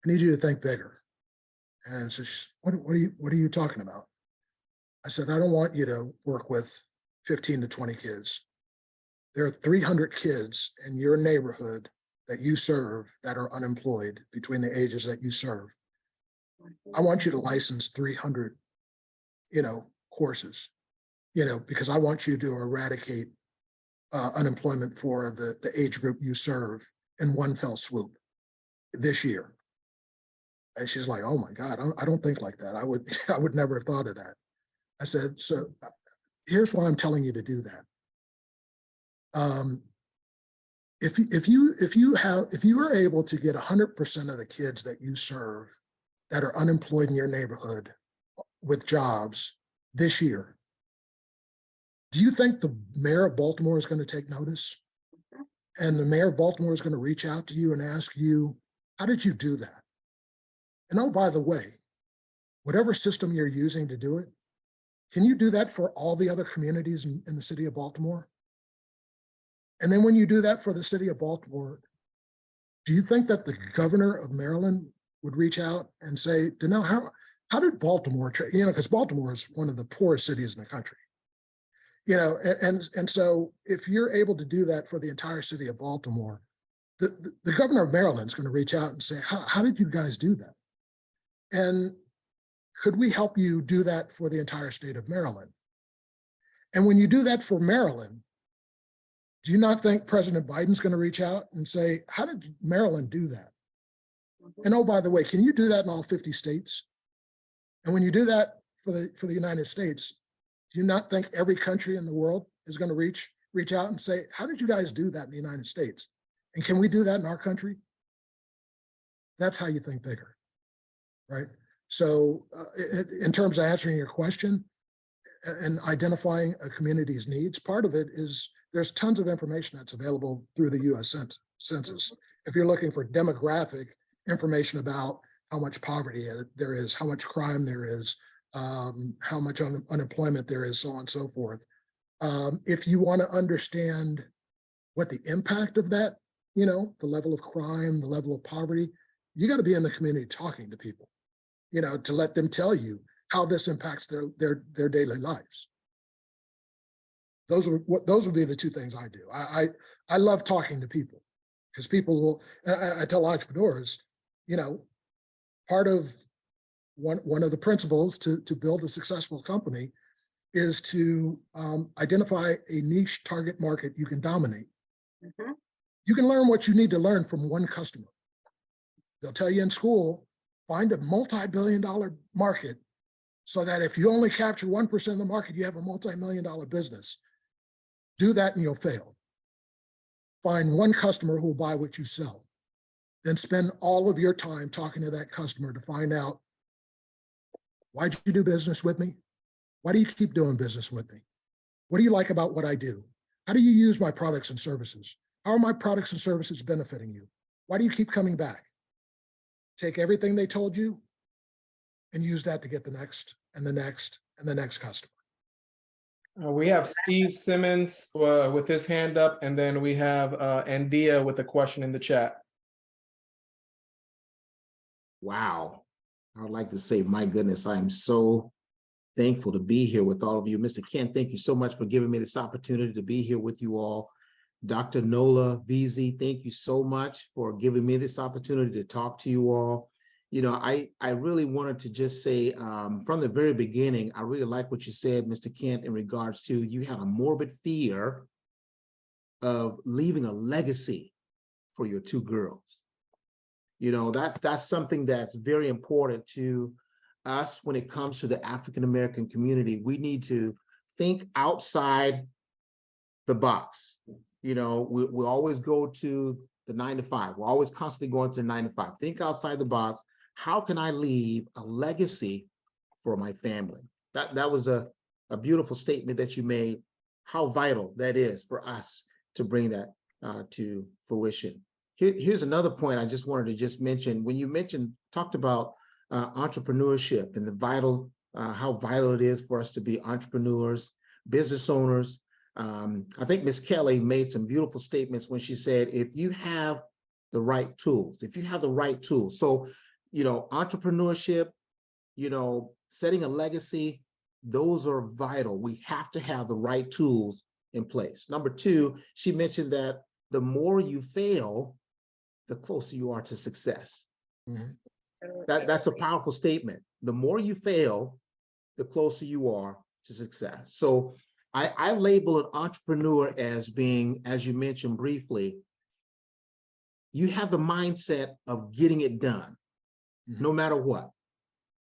I need you to think bigger. And so she said, what are you talking about? I said, I don't want you to work with 15 to 20 kids. There are 300 kids in your neighborhood that you serve that are unemployed between the ages that you serve. I want you to license 300, courses, because I want you to eradicate unemployment for the age group you serve in one fell swoop this year. And she's like, oh my God, I don't think like that. I would never have thought of that. I said, so here's why I'm telling you to do that. If you are able to get 100% of the kids that you serve that are unemployed in your neighborhood with jobs, this year, do you think the mayor of Baltimore is going to take notice? And the mayor of Baltimore is going to reach out to you and ask you, how did you do that? And oh, by the way, whatever system you're using to do it, can you do that for all the other communities in the city of Baltimore? And then when you do that for the city of Baltimore, do you think that the governor of Maryland would reach out and say, Danelle, how did Baltimore, because Baltimore is one of the poorest cities in the country. And so if you're able to do that for the entire city of Baltimore, the governor of Maryland is going to reach out and say, how did you guys do that? And could we help you do that for the entire state of Maryland? And when you do that for Maryland, do you not think President Biden's going to reach out and say, how did Maryland do that? And oh, by the way, can you do that in all 50 states? And when you do that for the United States, do you not think every country in the world is going to reach out and say, how did you guys do that in the United States? And can we do that in our country? That's how you think bigger, right? So in terms of answering your question and identifying a community's needs, part of it is there's tons of information that's available through the US Census. If you're looking for demographic information about how much poverty there is, how much crime there is, how much unemployment there is, so on and so forth. If you want to understand what the impact of that, the level of crime, the level of poverty, you got to be in the community talking to people, to let them tell you how this impacts their daily lives. Those would be the two things I do. I love talking to people because people will, I tell entrepreneurs, part of one of the principles to build a successful company is to identify a niche target market you can dominate. Mhm. You can learn what you need to learn from one customer. They'll tell you in school, find a multi-billion-dollar market so that if you only capture 1% of the market, you have a multi-million-dollar business. Do that and you'll fail. Find one customer who will buy what you sell. Then spend all of your time talking to that customer to find out, why'd you do business with me? Why do you keep doing business with me? What do you like about what I do? How do you use my products and services? How are my products and services benefiting you? Why do you keep coming back? Take everything they told you and use that to get the next and the next and the next customer. We have Steve Simmons with his hand up, and then we have Andia with a question in the chat. Wow. I would like to say, my goodness, I am so thankful to be here with all of you. Mr. Kent, thank you so much for giving me this opportunity to be here with you all. Dr. Nola VZ, thank you so much for giving me this opportunity to talk to you all. I really wanted to just say from the very beginning, I really like what you said, Mr. Kent, in regards to you had a morbid fear of leaving a legacy for your two girls. That's something that's very important to us when it comes to the African-American community. We need to think outside the box. We always go to the 9 to 5. We're always constantly going to the 9 to 5. Think outside the box. How can I leave a legacy for my family? That was a beautiful statement that you made, how vital that is for us to bring that to fruition. Here's another point I just wanted to just mention. When you talked about entrepreneurship and how vital it is for us to be entrepreneurs, business owners. I think Ms. Kelly made some beautiful statements when she said, if you have the right tools, So, entrepreneurship, setting a legacy, those are vital. We have to have the right tools in place. Number two, she mentioned that the more you fail, the closer you are to success. Mhm. That's a powerful statement. The more you fail, the closer you are to success. So I label an entrepreneur as being, as you mentioned briefly, you have the mindset of getting it done, no matter what.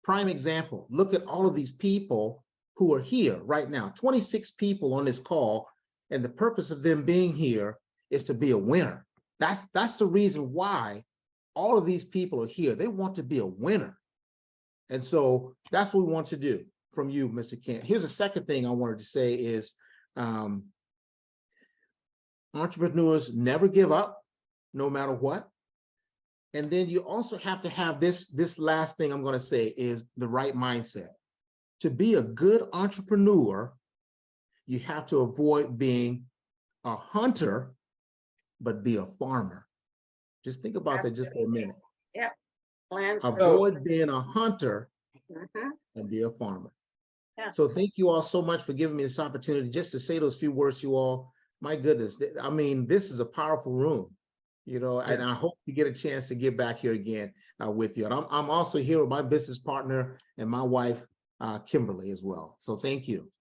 Prime example, look at all of these people who are here right now, 26 people on this call, and the purpose of them being here is to be a winner. That's the reason why all of these people are here. They want to be a winner. And so that's what we want to do. from you, Mr. Kent. Here's the second thing I wanted to say is entrepreneurs never give up, no matter what. And then you also have to have this last thing I'm going to say is the right mindset. To be a good entrepreneur, you have to avoid being a hunter, but be a farmer. Just think about that just for a minute. Yep. Land Avoid being a hunter Mhm. and be a farmer. Yeah. So thank you all so much for giving me this opportunity just to say those few words, you all. My goodness, I mean, this is a powerful room, you know, and I hope you get a chance to get back here again with you. And I'm also here with my business partner and my wife, Kimberly, as well. So thank you.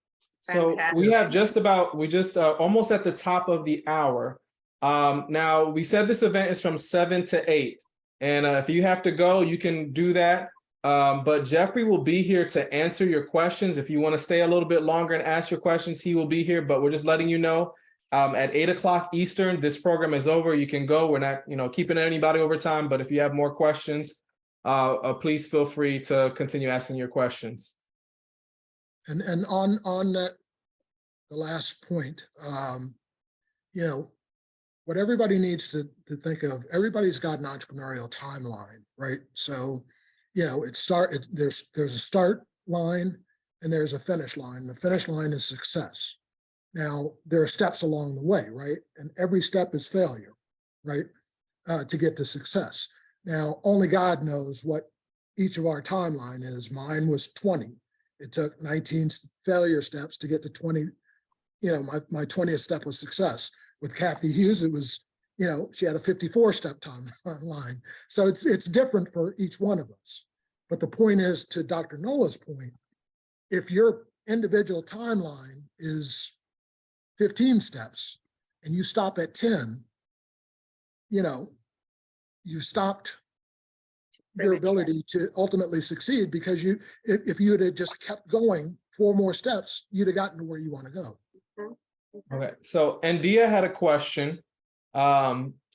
So we have just almost at the top of the hour. Now we said this event is from 7 to 8. And if you have to go, you can do that. But Jeffrey will be here to answer your questions. If you want to stay a little bit longer and ask your questions, he will be here. But we're just letting you know at 8 o'clock Eastern, this program is over. You can go. We're not, keeping anybody over time. But if you have more questions, please feel free to continue asking your questions. And on that, the last point, what everybody needs to think of, everybody's got an entrepreneurial timeline, right? So, there's a start line and there's a finish line. The finish line is success. Now, there are steps along the way, right? And every step is failure, right? To get to success. Now, only God knows what each of our timeline is. Mine was 20. It took 19 failure steps to get to 20. My 20th step was success. With Kathy Hughes, it was, she had a 54-step timeline. So it's different for each one of us. But the point is, to Dr. Nola's point, if your individual timeline is 15 steps and you stop at 10, you stopped your ability to ultimately succeed, because if you had just kept going 4 more steps, you'd have gotten to where you want to go. Okay, so Andia had a question.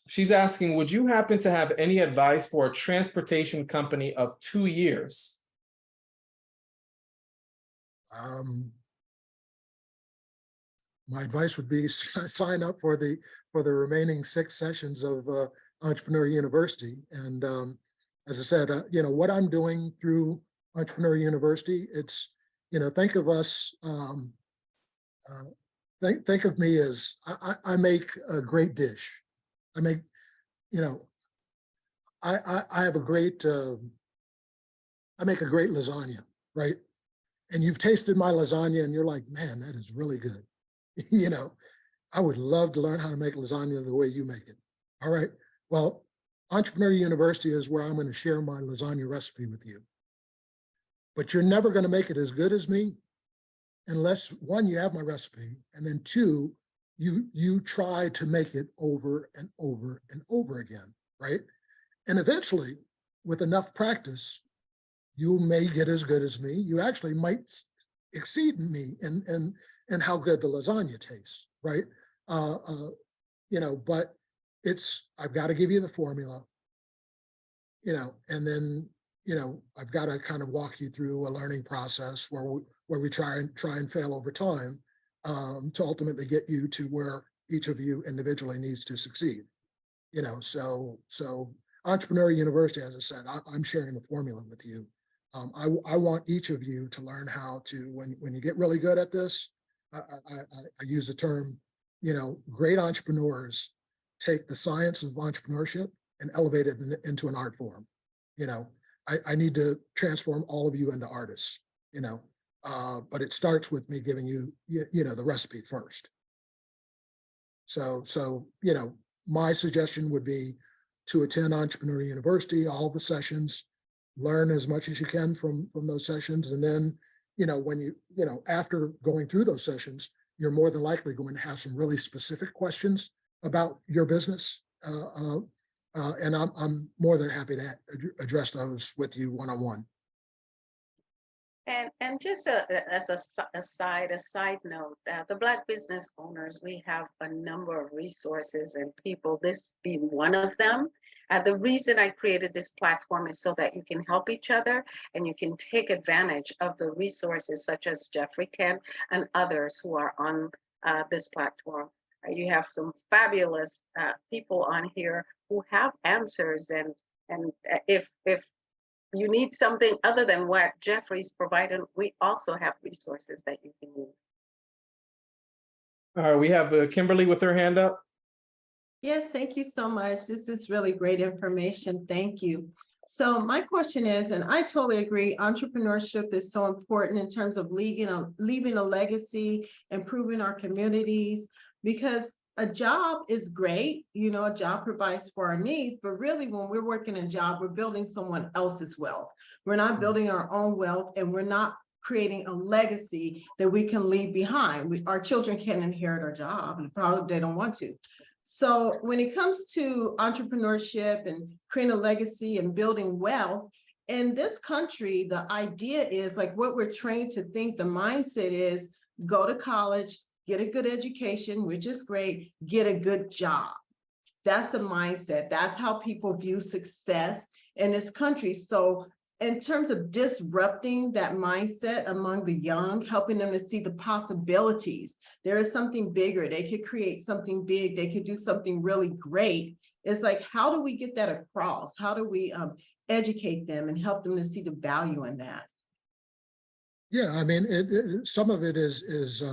She's asking, would you happen to have any advice for a transportation company of 2 years? My advice would be sign up for the remaining 6 sessions of Entrepreneur University. And as I said, what I'm doing through Entrepreneur University, it's, think of us, think of me as I make a great dish. I make, I have a great, I make a great lasagna, right? And you've tasted my lasagna and you're like, man, that is really good. I would love to learn how to make lasagna the way you make it. All right. Well, Entrepreneur University is where I'm going to share my lasagna recipe with you. But you're never going to make it as good as me unless, 1, you have my recipe, and then 2, you try to make it over and over and over again, right? And eventually, with enough practice, you may get as good as me. You actually might exceed me in how good the lasagna tastes, right? But I've got to give you the formula, and then, I've got to kind of walk you through a learning process where we try and fail over time to ultimately get you to where each of you individually needs to succeed. So Entrepreneur University, as I said, I'm sharing the formula with you. I want each of you to learn how to, when you get really good at this, I use the term, great entrepreneurs take the science of entrepreneurship and elevate it into an art form. I need to transform all of you into artists, but it starts with me giving you, the recipe first. So, my suggestion would be to attend Entrepreneur University, all the sessions, learn as much as you can from those sessions. And then, when after going through those sessions, you're more than likely going to have some really specific questions about your business. And I'm more than happy to address those with you one-on-one. And just as a side note, the Black business owners, we have a number of resources and people, this being one of them, The reason I created this platform is so that you can help each other and you can take advantage of the resources such as Jeffrey Kent and others who are on this platform. You have some fabulous people on here who have answers, and if you need something other than what Jeffrey's provided, we also have resources that you can use. All right, we have Kimberly with her hand up. Yes, thank you so much. This is really great information. Thank you. So my question is, and I totally agree, entrepreneurship is so important in terms of leaving a legacy, improving our communities, because a job is great. You know, a job provides for our needs, but really when we're working a job, we're building someone else's wealth. We're not building our own wealth, and we're not creating a legacy that we can leave behind. Our children can't inherit our job, and probably they don't want to. So when it comes to entrepreneurship and creating a legacy and building wealth, in this country, the idea is like what we're trained to think, the mindset is go to college, get a good education, which is great, get a good job. That's the mindset. That's how people view success in this country. So in terms of disrupting that mindset among the young, helping them to see the possibilities, there is something bigger. They could create something big. They could do something really great. It's like, how do we get that across? How do we educate them and help them to see the value in that? Yeah, I mean, some of it is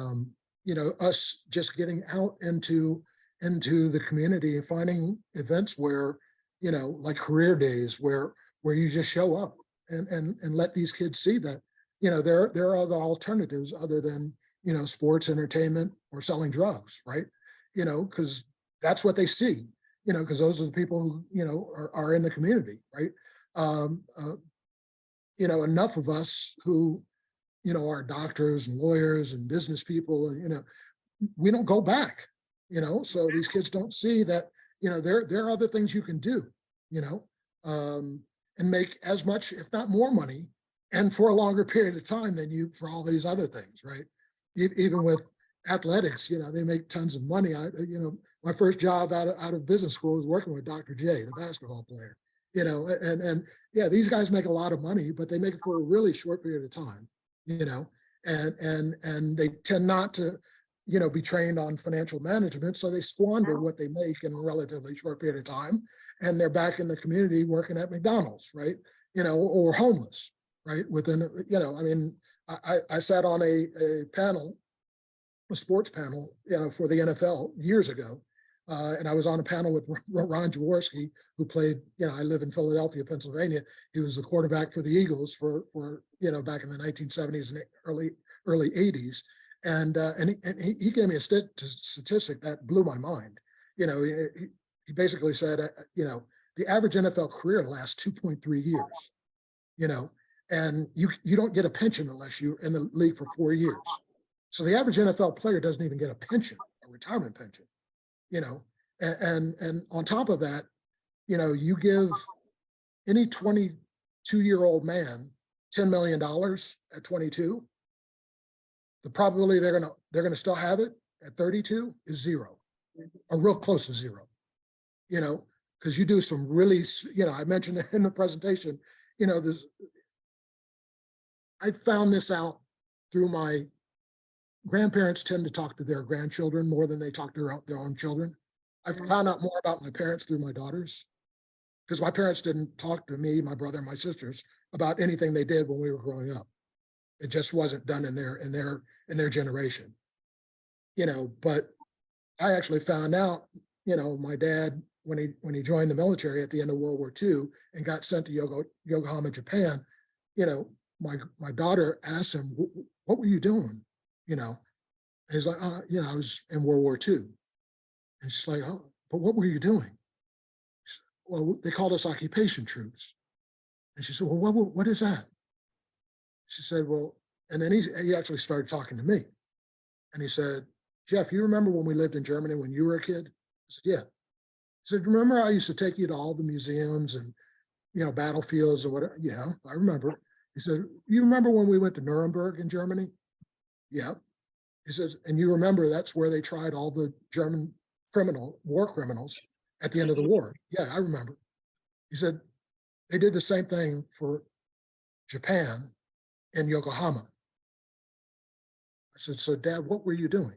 you know, us just getting out into the community and finding events where, you know, like career days where you just show up and let these kids see that, you know, there are other alternatives other than, you know, sports, entertainment, or selling drugs, right? You know, because that's what they see, you know, because those are the people who, you know, are in the community, right? You know, enough of us who, you know, are doctors and lawyers and business people, and, you know, we don't go back, you know, so these kids don't see that, you know, there are other things you can do, you know, and make as much, if not more money, and for a longer period of time than you for all these other things, right? Even with athletics, you know, they make tons of money. You know, my first job out of business school was working with Dr. J, the basketball player, you know, and yeah, these guys make a lot of money, but they make it for a really short period of time, you know, and they tend not to, you know, be trained on financial management. So they squander what they make in a relatively short period of time. And they're back in the community working at McDonald's, right? You know, or homeless, right? Within, you know, I mean, I sat on a panel, a sports panel, you know, for the NFL years ago. And I was on a panel with Ron Jaworski, who played, you know, I live in Philadelphia, Pennsylvania. He was the quarterback for the Eagles for you know, back in the 1970s and early 80s. And he gave me a statistic that blew my mind. You know, he basically said, you know, the average NFL career lasts 2.3 years, you know, and you don't get a pension unless you're in the league for 4 years. So the average NFL player doesn't even get a pension, a retirement pension, you know, and on top of that, you know, you give any 22-year-old man $10 million at 22, the probability they're gonna still have it at 32 is zero, or real close to zero, you know, because you do some really, you know, I mentioned in the presentation, you know, I found this out through my grandparents tend to talk to their grandchildren more than they talk to their own children. I found out more about my parents through my daughters, because my parents didn't talk to me, my brother, and my sisters about anything they did when we were growing up. It just wasn't done in their generation, you know. But I actually found out, you know, my dad, when he joined the military at the end of World War II and got sent to Yokohama, Japan, you know, my daughter asked him, "What were you doing?" You know, and he's like, "You know, I was in World War II." And she's like, "Oh, but what were you doing?" Said, "Well, they called us occupation troops." And she said, "Well, what is that?" She said, "Well," and then he actually started talking to me. And he said, "Jeff, you remember when we lived in Germany when you were a kid?" I said, "Yeah." He said, "Remember I used to take you to all the museums and, you know, battlefields and whatever?" "Yeah, I remember." He said, "You remember when we went to Nuremberg in Germany?" "Yeah." He says, "And you remember that's where they tried all the German war criminals at the end of the war?" "Yeah, I remember." He said, they did the same thing for Japan in Yokohama. I said, so Dad, what were you doing?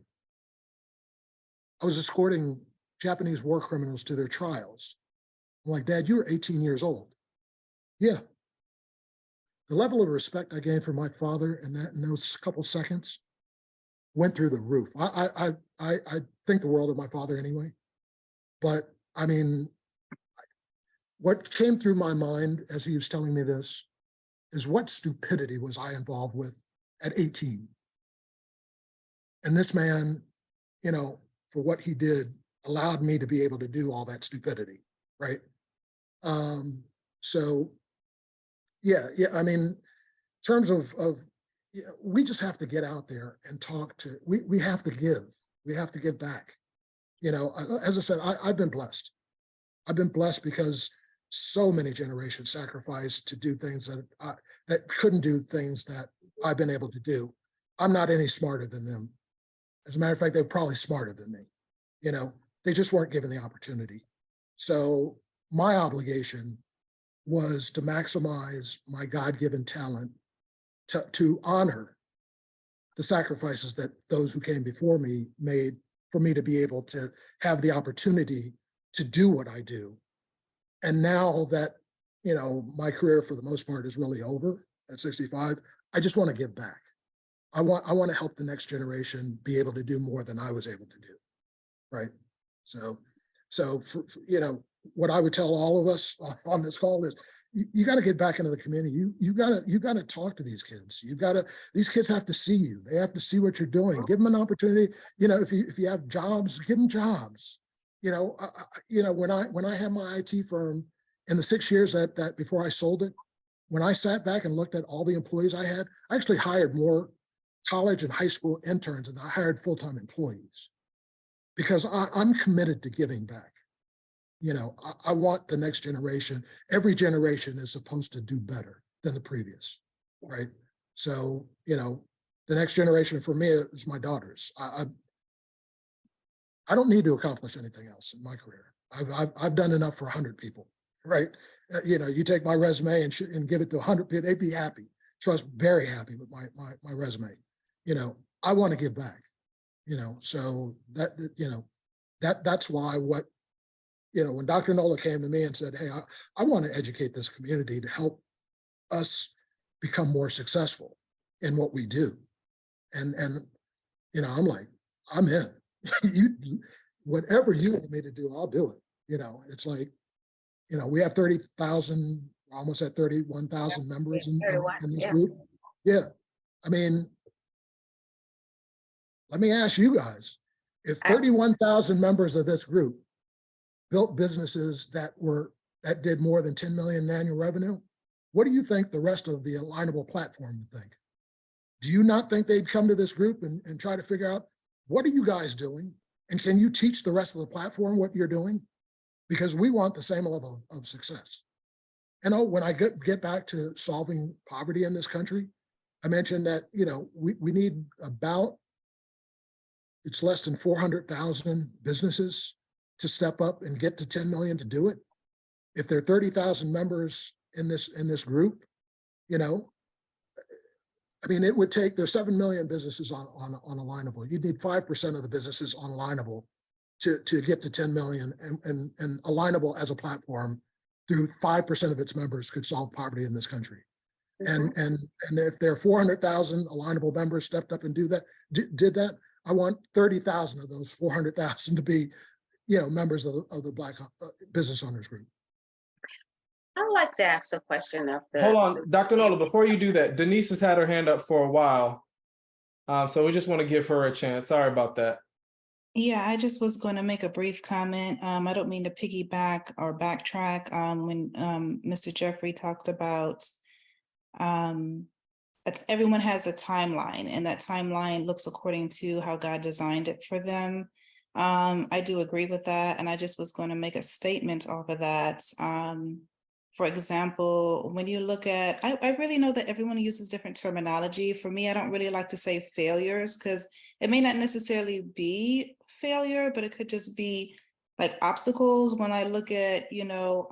I was escorting Japanese war criminals to their trials. I'm like, Dad, you were 18 years old. Yeah. The level of respect I gained from my father in those couple seconds went through the roof. I think the world of my father anyway. But I mean, what came through my mind as he was telling me this is, what stupidity was I involved with at 18? And this man, you know, for what he did, allowed me to be able to do all that stupidity, right? So, yeah, I mean, in terms of you know, we just have to get out there and talk to, we have to give back. You know, as I said, I've been blessed. I've been blessed because so many generations sacrificed to do things that couldn't do things that I've been able to do. I'm not any smarter than them. As a matter of fact, they're probably smarter than me. You know, they just weren't given the opportunity. So my obligation was to maximize my God-given talent to honor the sacrifices that those who came before me made for me to be able to have the opportunity to do what I do. And now that, you know, my career for the most part is really over at 65, I just want to give back. I want to help the next generation be able to do more than I was able to do, right? So for, you know, what I would tell all of us on this call is, you got to get back into the community. You got to talk to these kids. These kids have to see you. They have to see what you're doing. Give them an opportunity. You know, if you have jobs, give them jobs. You know, when I had my IT firm in the 6 years that before I sold it, when I sat back and looked at all the employees I had, I actually hired more college and high school interns than I hired full-time employees, because I'm committed to giving back. You know, I want the next generation. Every generation is supposed to do better than the previous, right? So, you know, the next generation for me is my daughters. I don't need to accomplish anything else in my career. I've done enough for 100 people, right? You know, you take my resume and give it to 100 people, they'd be happy. Trust, very happy with my resume. You know, I want to give back. You know, so that's why you know, when Dr. Nola came to me and said, hey, I want to educate this community to help us become more successful in what we do. And you know, I'm like, I'm in. Whatever you want me to do, I'll do it. You know, it's like, you know, we have 30,000, almost at 31,000 members in this group. Yeah. I mean, let me ask you guys, if 31,000 members of this group built businesses that did more than 10 million in annual revenue, what do you think the rest of the Alignable platform would think? Do you not think they'd come to this group and try to figure out, what are you guys doing? And can you teach the rest of the platform what you're doing? Because we want the same level of success. And when I get back to solving poverty in this country, I mentioned that, you know, we need it's less than 400,000 businesses to step up and get to 10 million to do it. If there are 30,000 members in this group, you know, I mean, it would take, there's 7 million businesses on Alignable. You'd need 5% of the businesses on Alignable to get to 10 million, and Alignable as a platform through 5% of its members could solve poverty in this country. And if there are 400,000 Alignable members stepped up and did that, I want 30,000 of those 400,000 to be, you know, members of the Black Business Owners Group. I'd like to ask a question of the— Hold on, Dr. Nola, before you do that, Denise has had her hand up for a while. So we just want to give her a chance. Sorry about that. Yeah, I just was going to make a brief comment. I don't mean to piggyback or backtrack when Mr. Jeffrey talked about everyone has a timeline, and that timeline looks according to how God designed it for them. I do agree with that, and I just was going to make a statement off of that. For example, when you look at, I really know that everyone uses different terminology. For me, I don't really like to say failures, because it may not necessarily be failure, but it could just be like obstacles. When I look at, you know,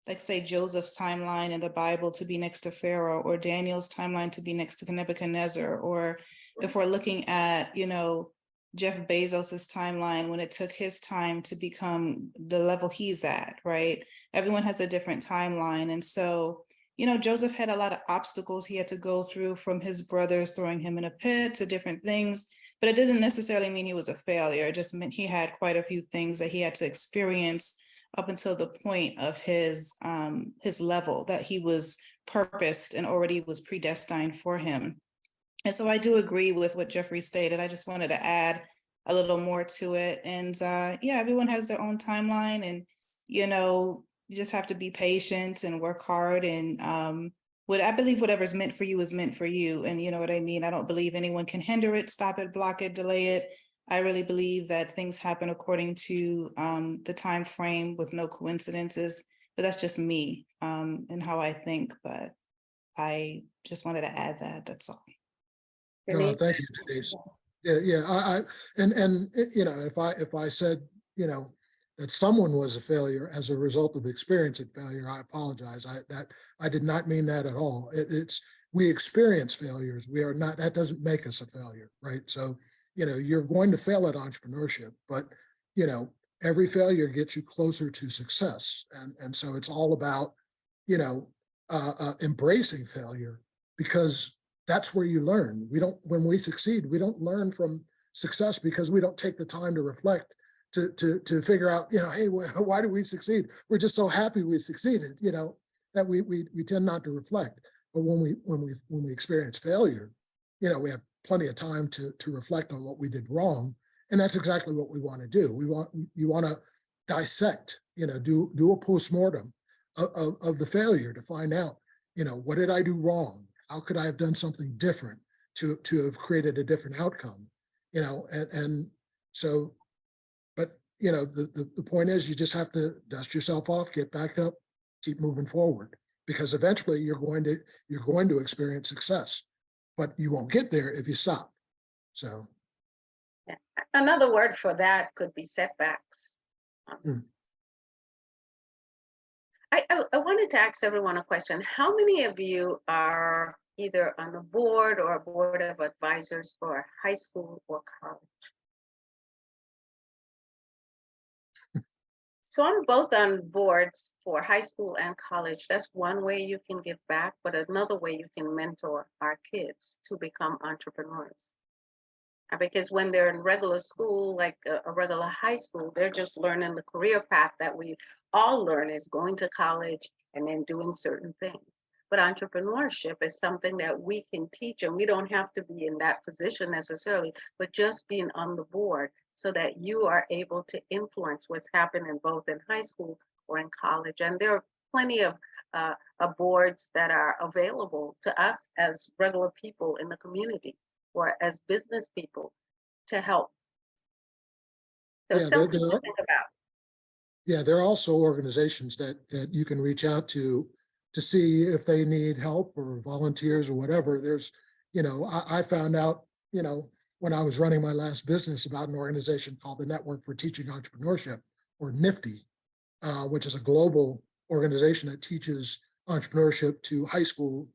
like say Joseph's timeline in the Bible to be next to Pharaoh, or Daniel's timeline to be next to Nebuchadnezzar, or if we're looking at, you know, Jeff Bezos's timeline when it took his time to become the level he's at, right? Everyone has a different timeline. And so, you know, Joseph had a lot of obstacles he had to go through, from his brothers throwing him in a pit to different things. But it doesn't necessarily mean he was a failure. It just meant he had quite a few things that he had to experience up until the point of his level that he was purposed and already was predestined for him. And so I do agree with what Jeffrey stated. I just wanted to add a little more to it. And yeah, everyone has their own timeline, and, you know, you just have to be patient and work hard. And what I believe, whatever's meant for you is meant for you. And you know what I mean? I don't believe anyone can hinder it, stop it, block it, delay it. I really believe that things happen according to the time frame with no coincidences. But that's just me and how I think. But I just wanted to add that. That's all. No, thank you, Denise. Yeah, and you know, if I said, you know, that someone was a failure as a result of experiencing failure, I apologize. I did not mean that at all. We experience failures. We are not, that doesn't make us a failure, right? So, you know, you're going to fail at entrepreneurship, but, you know, every failure gets you closer to success. And so it's all about, you know, embracing failure, because that's where you learn. When we succeed, we don't learn from success because we don't take the time to reflect, to figure out, you know, hey, why do we succeed? We're just so happy we succeeded, you know, that we tend not to reflect. But when we experience failure, you know, we have plenty of time to reflect on what we did wrong. And that's exactly what we want to do. You want to dissect, you know, do a postmortem of the failure to find out, you know, what did I do wrong? How could I have done something different to have created a different outcome? You know, and so, but you know, the point is, you just have to dust yourself off, get back up, keep moving forward, because eventually you're going to experience success, but you won't get there if you stop. So another word for that could be setbacks. I wanted to ask everyone a question. How many of you are either on a board or a board of advisors for high school or college? So I'm both on boards for high school and college. That's one way you can give back, but another way you can mentor our kids to become entrepreneurs. Because when they're in regular school, like a regular high school, they're just learning the career path that we all learn, is going to college and then doing certain things. But entrepreneurship is something that we can teach, and we don't have to be in that position necessarily, but just being on the board so that you are able to influence what's happening both in high school or in college. And there are plenty of boards that are available to us as regular people in the community or as business people to help. So something to think about. Yeah, there are also organizations that you can reach out to see if they need help or volunteers or whatever. There's, you know, I found out, you know, when I was running my last business, about an organization called the Network for Teaching Entrepreneurship, or NIFTY, which is a global organization that teaches entrepreneurship to high school,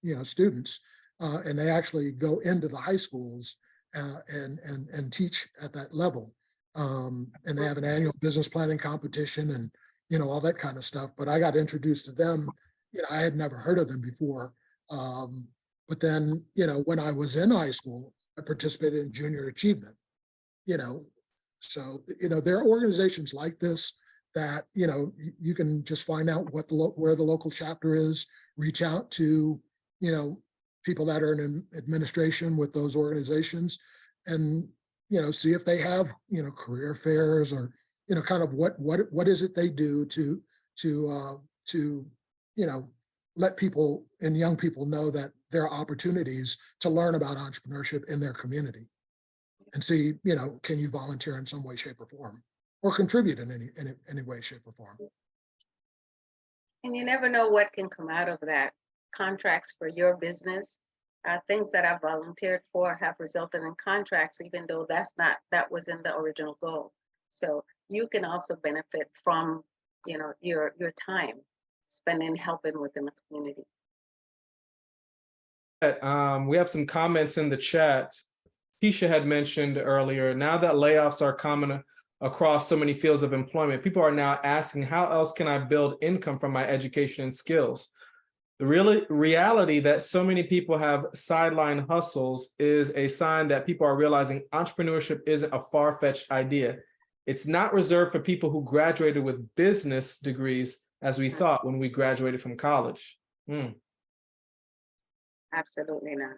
you know, students. And they actually go into the high schools and teach at that level. And they have an annual business planning competition and, you know, all that kind of stuff. But I got introduced to them. You know, I had never heard of them before. But then, you know, when I was in high school, I participated in junior achievement, you know. So, you know, there are organizations like this that, you know, you can just find out where the local chapter is, reach out to, you know, people that are in administration with those organizations, and, you know, see if they have, you know, career fairs, or, you know, kind of what is it they do to you know, let people and young people know that there are opportunities to learn about entrepreneurship in their community, and see, you know, can you volunteer in some way, shape, or form, or contribute in any way, shape, or form. And you never know what can come out of that. Contracts for your business, things that I've volunteered for have resulted in contracts, even though that wasn't the original goal. So you can also benefit from, you know, your time spending, helping within the community. We have some comments in the chat. Keisha had mentioned earlier, now that layoffs are common across so many fields of employment, people are now asking, how else can I build income from my education and skills? The reality that so many people have sideline hustles is a sign that people are realizing entrepreneurship isn't a far-fetched idea. It's not reserved for people who graduated with business degrees as we thought when we graduated from college. Absolutely not.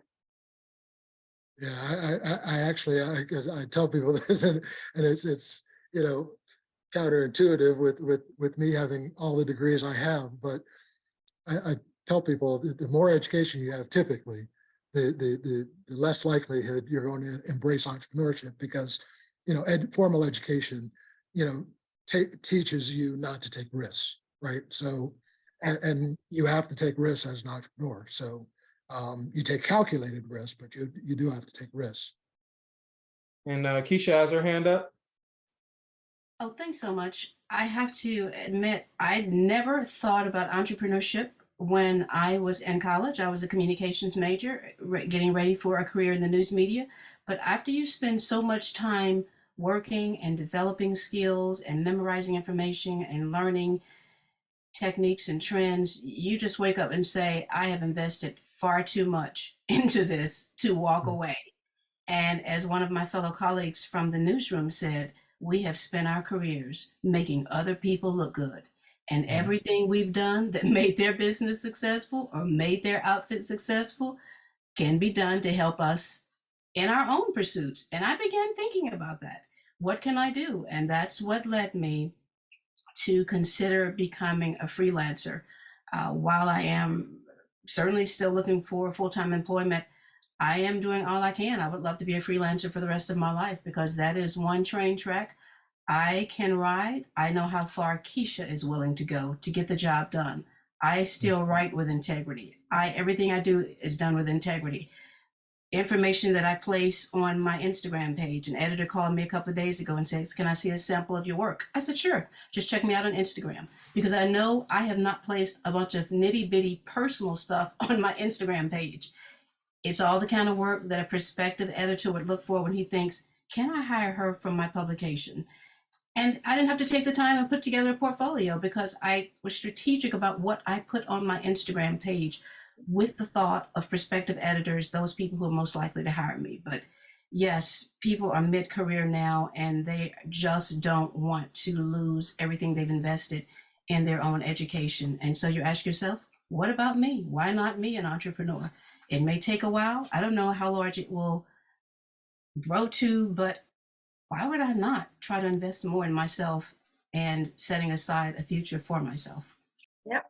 Yeah, I actually, I tell people this, and it's you know, counterintuitive with me having all the degrees I have, but I tell people that the more education you have, typically, the less likelihood you're going to embrace entrepreneurship, because formal education teaches you not to take risks, right? So and you have to take risks as an entrepreneur. So you take calculated risks, but you do have to take risks. And Keisha has her hand up. Oh, thanks so much. I have to admit, I'd never thought about entrepreneurship when I was in college. I was a communications major, getting ready for a career in the news media. But after you spend so much time working and developing skills and memorizing information and learning techniques and trends, you just wake up and say, I have invested far too much into this to walk away. And as one of my fellow colleagues from the newsroom said, we have spent our careers making other people look good. And everything we've done that made their business successful or made their outfit successful can be done to help us in our own pursuits. And I began thinking about that. What can I do? And that's what led me to consider becoming a freelancer. While I am certainly still looking for full-time employment, I am doing all I can. I would love to be a freelancer for the rest of my life, because that is one train track I can ride. I know how far Keisha is willing to go to get the job done. I still write with integrity. Everything I do is done with integrity. Information that I place on my Instagram page, an editor called me a couple of days ago and says, can I see a sample of your work? I said, sure, just check me out on Instagram, because I know I have not placed a bunch of nitty bitty personal stuff on my Instagram page. It's all the kind of work that a prospective editor would look for when he thinks, can I hire her from my publication? And I didn't have to take the time and put together a portfolio, because I was strategic about what I put on my Instagram page, with the thought of prospective editors, those people who are most likely to hire me. But yes, people are mid-career now, and they just don't want to lose everything they've invested in their own education. And so you ask yourself, what about me? Why not me, an entrepreneur? It may take a while. I don't know how large it will grow to, but why would I not try to invest more in myself and setting aside a future for myself? Yep.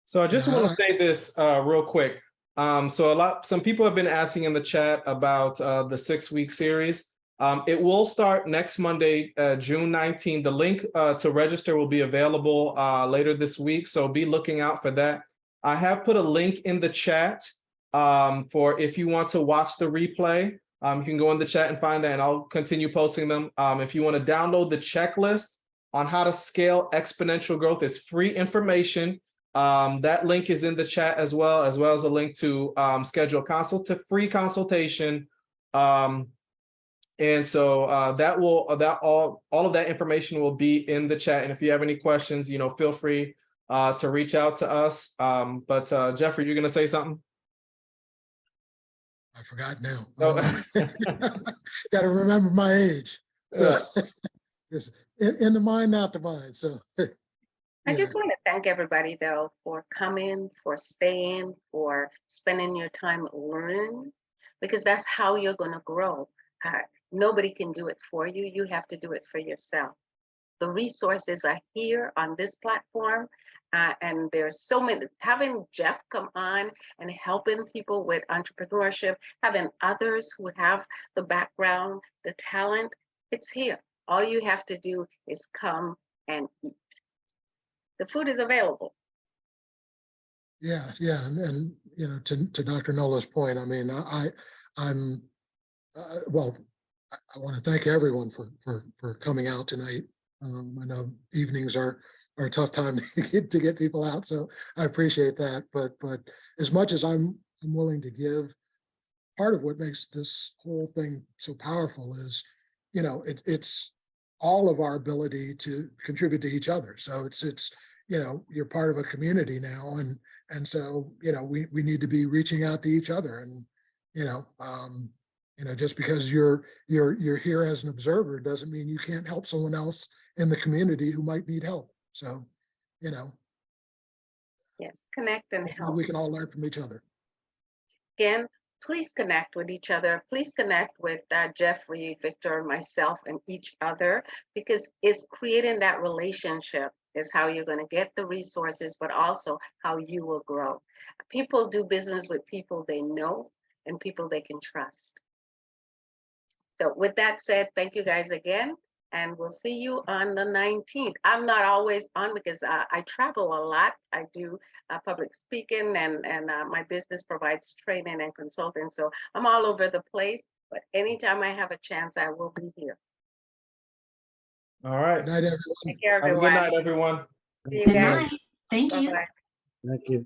So I just want to say this real quick. Some people have been asking in the chat about the 6-week series. It will start next Monday, June 19th. The link to register will be available later this week, so be looking out for that. I have put a link in the chat for if you want to watch the replay. You can go in the chat and find that, and I'll continue posting them. If you want to download the checklist on how to scale exponential growth, it's free information. That link is in the chat as well as a link to schedule a free consultation. And so all of that information will be in the chat. And if you have any questions, feel free to reach out to us. But Jeffrey, you're going to say something? I forgot now. Oh. Got to remember my age. So it's in the mind, not the mind. So I just want to thank everybody, though, for coming, for staying, for spending your time learning, because that's how you're going to grow. Nobody can do it for you. You have to do it for yourself. The resources are here on this platform, and there's so many. Having Jeff come on and helping people with entrepreneurship, having others who have the background, the talent, it's here. All you have to do is come and eat. The food is available. Yeah, and to Dr. Nola's point, I mean, I want to thank everyone for coming out tonight I know evenings are a tough time to get people out, so I appreciate that. But as much as I'm willing to give, part of what makes this whole thing so powerful is, it's all of our ability to contribute to each other. So it's you're part of a community now, and so we need to be reaching out to each other, and just because you're here as an observer doesn't mean you can't help someone else in the community who might need help. So Yes, connect and hopefully help. we can all learn from each other. Again, please connect with each other. Please connect with Jeffrey, Victor, myself, and each other, because it's creating that relationship is how you're going to get the resources, but also how you will grow. People do business with people they know and people they can trust. So with that said, thank you guys again, and we'll see you on the 19th. I'm not always on because I travel a lot. I do public speaking, and my business provides training and consulting. So I'm all over the place, but anytime I have a chance, I will be here. All right. Good night, everyone. Take care, Have a everyone. good night, everyone. See you Good guys. night. Thank you. Bye-bye. Thank you.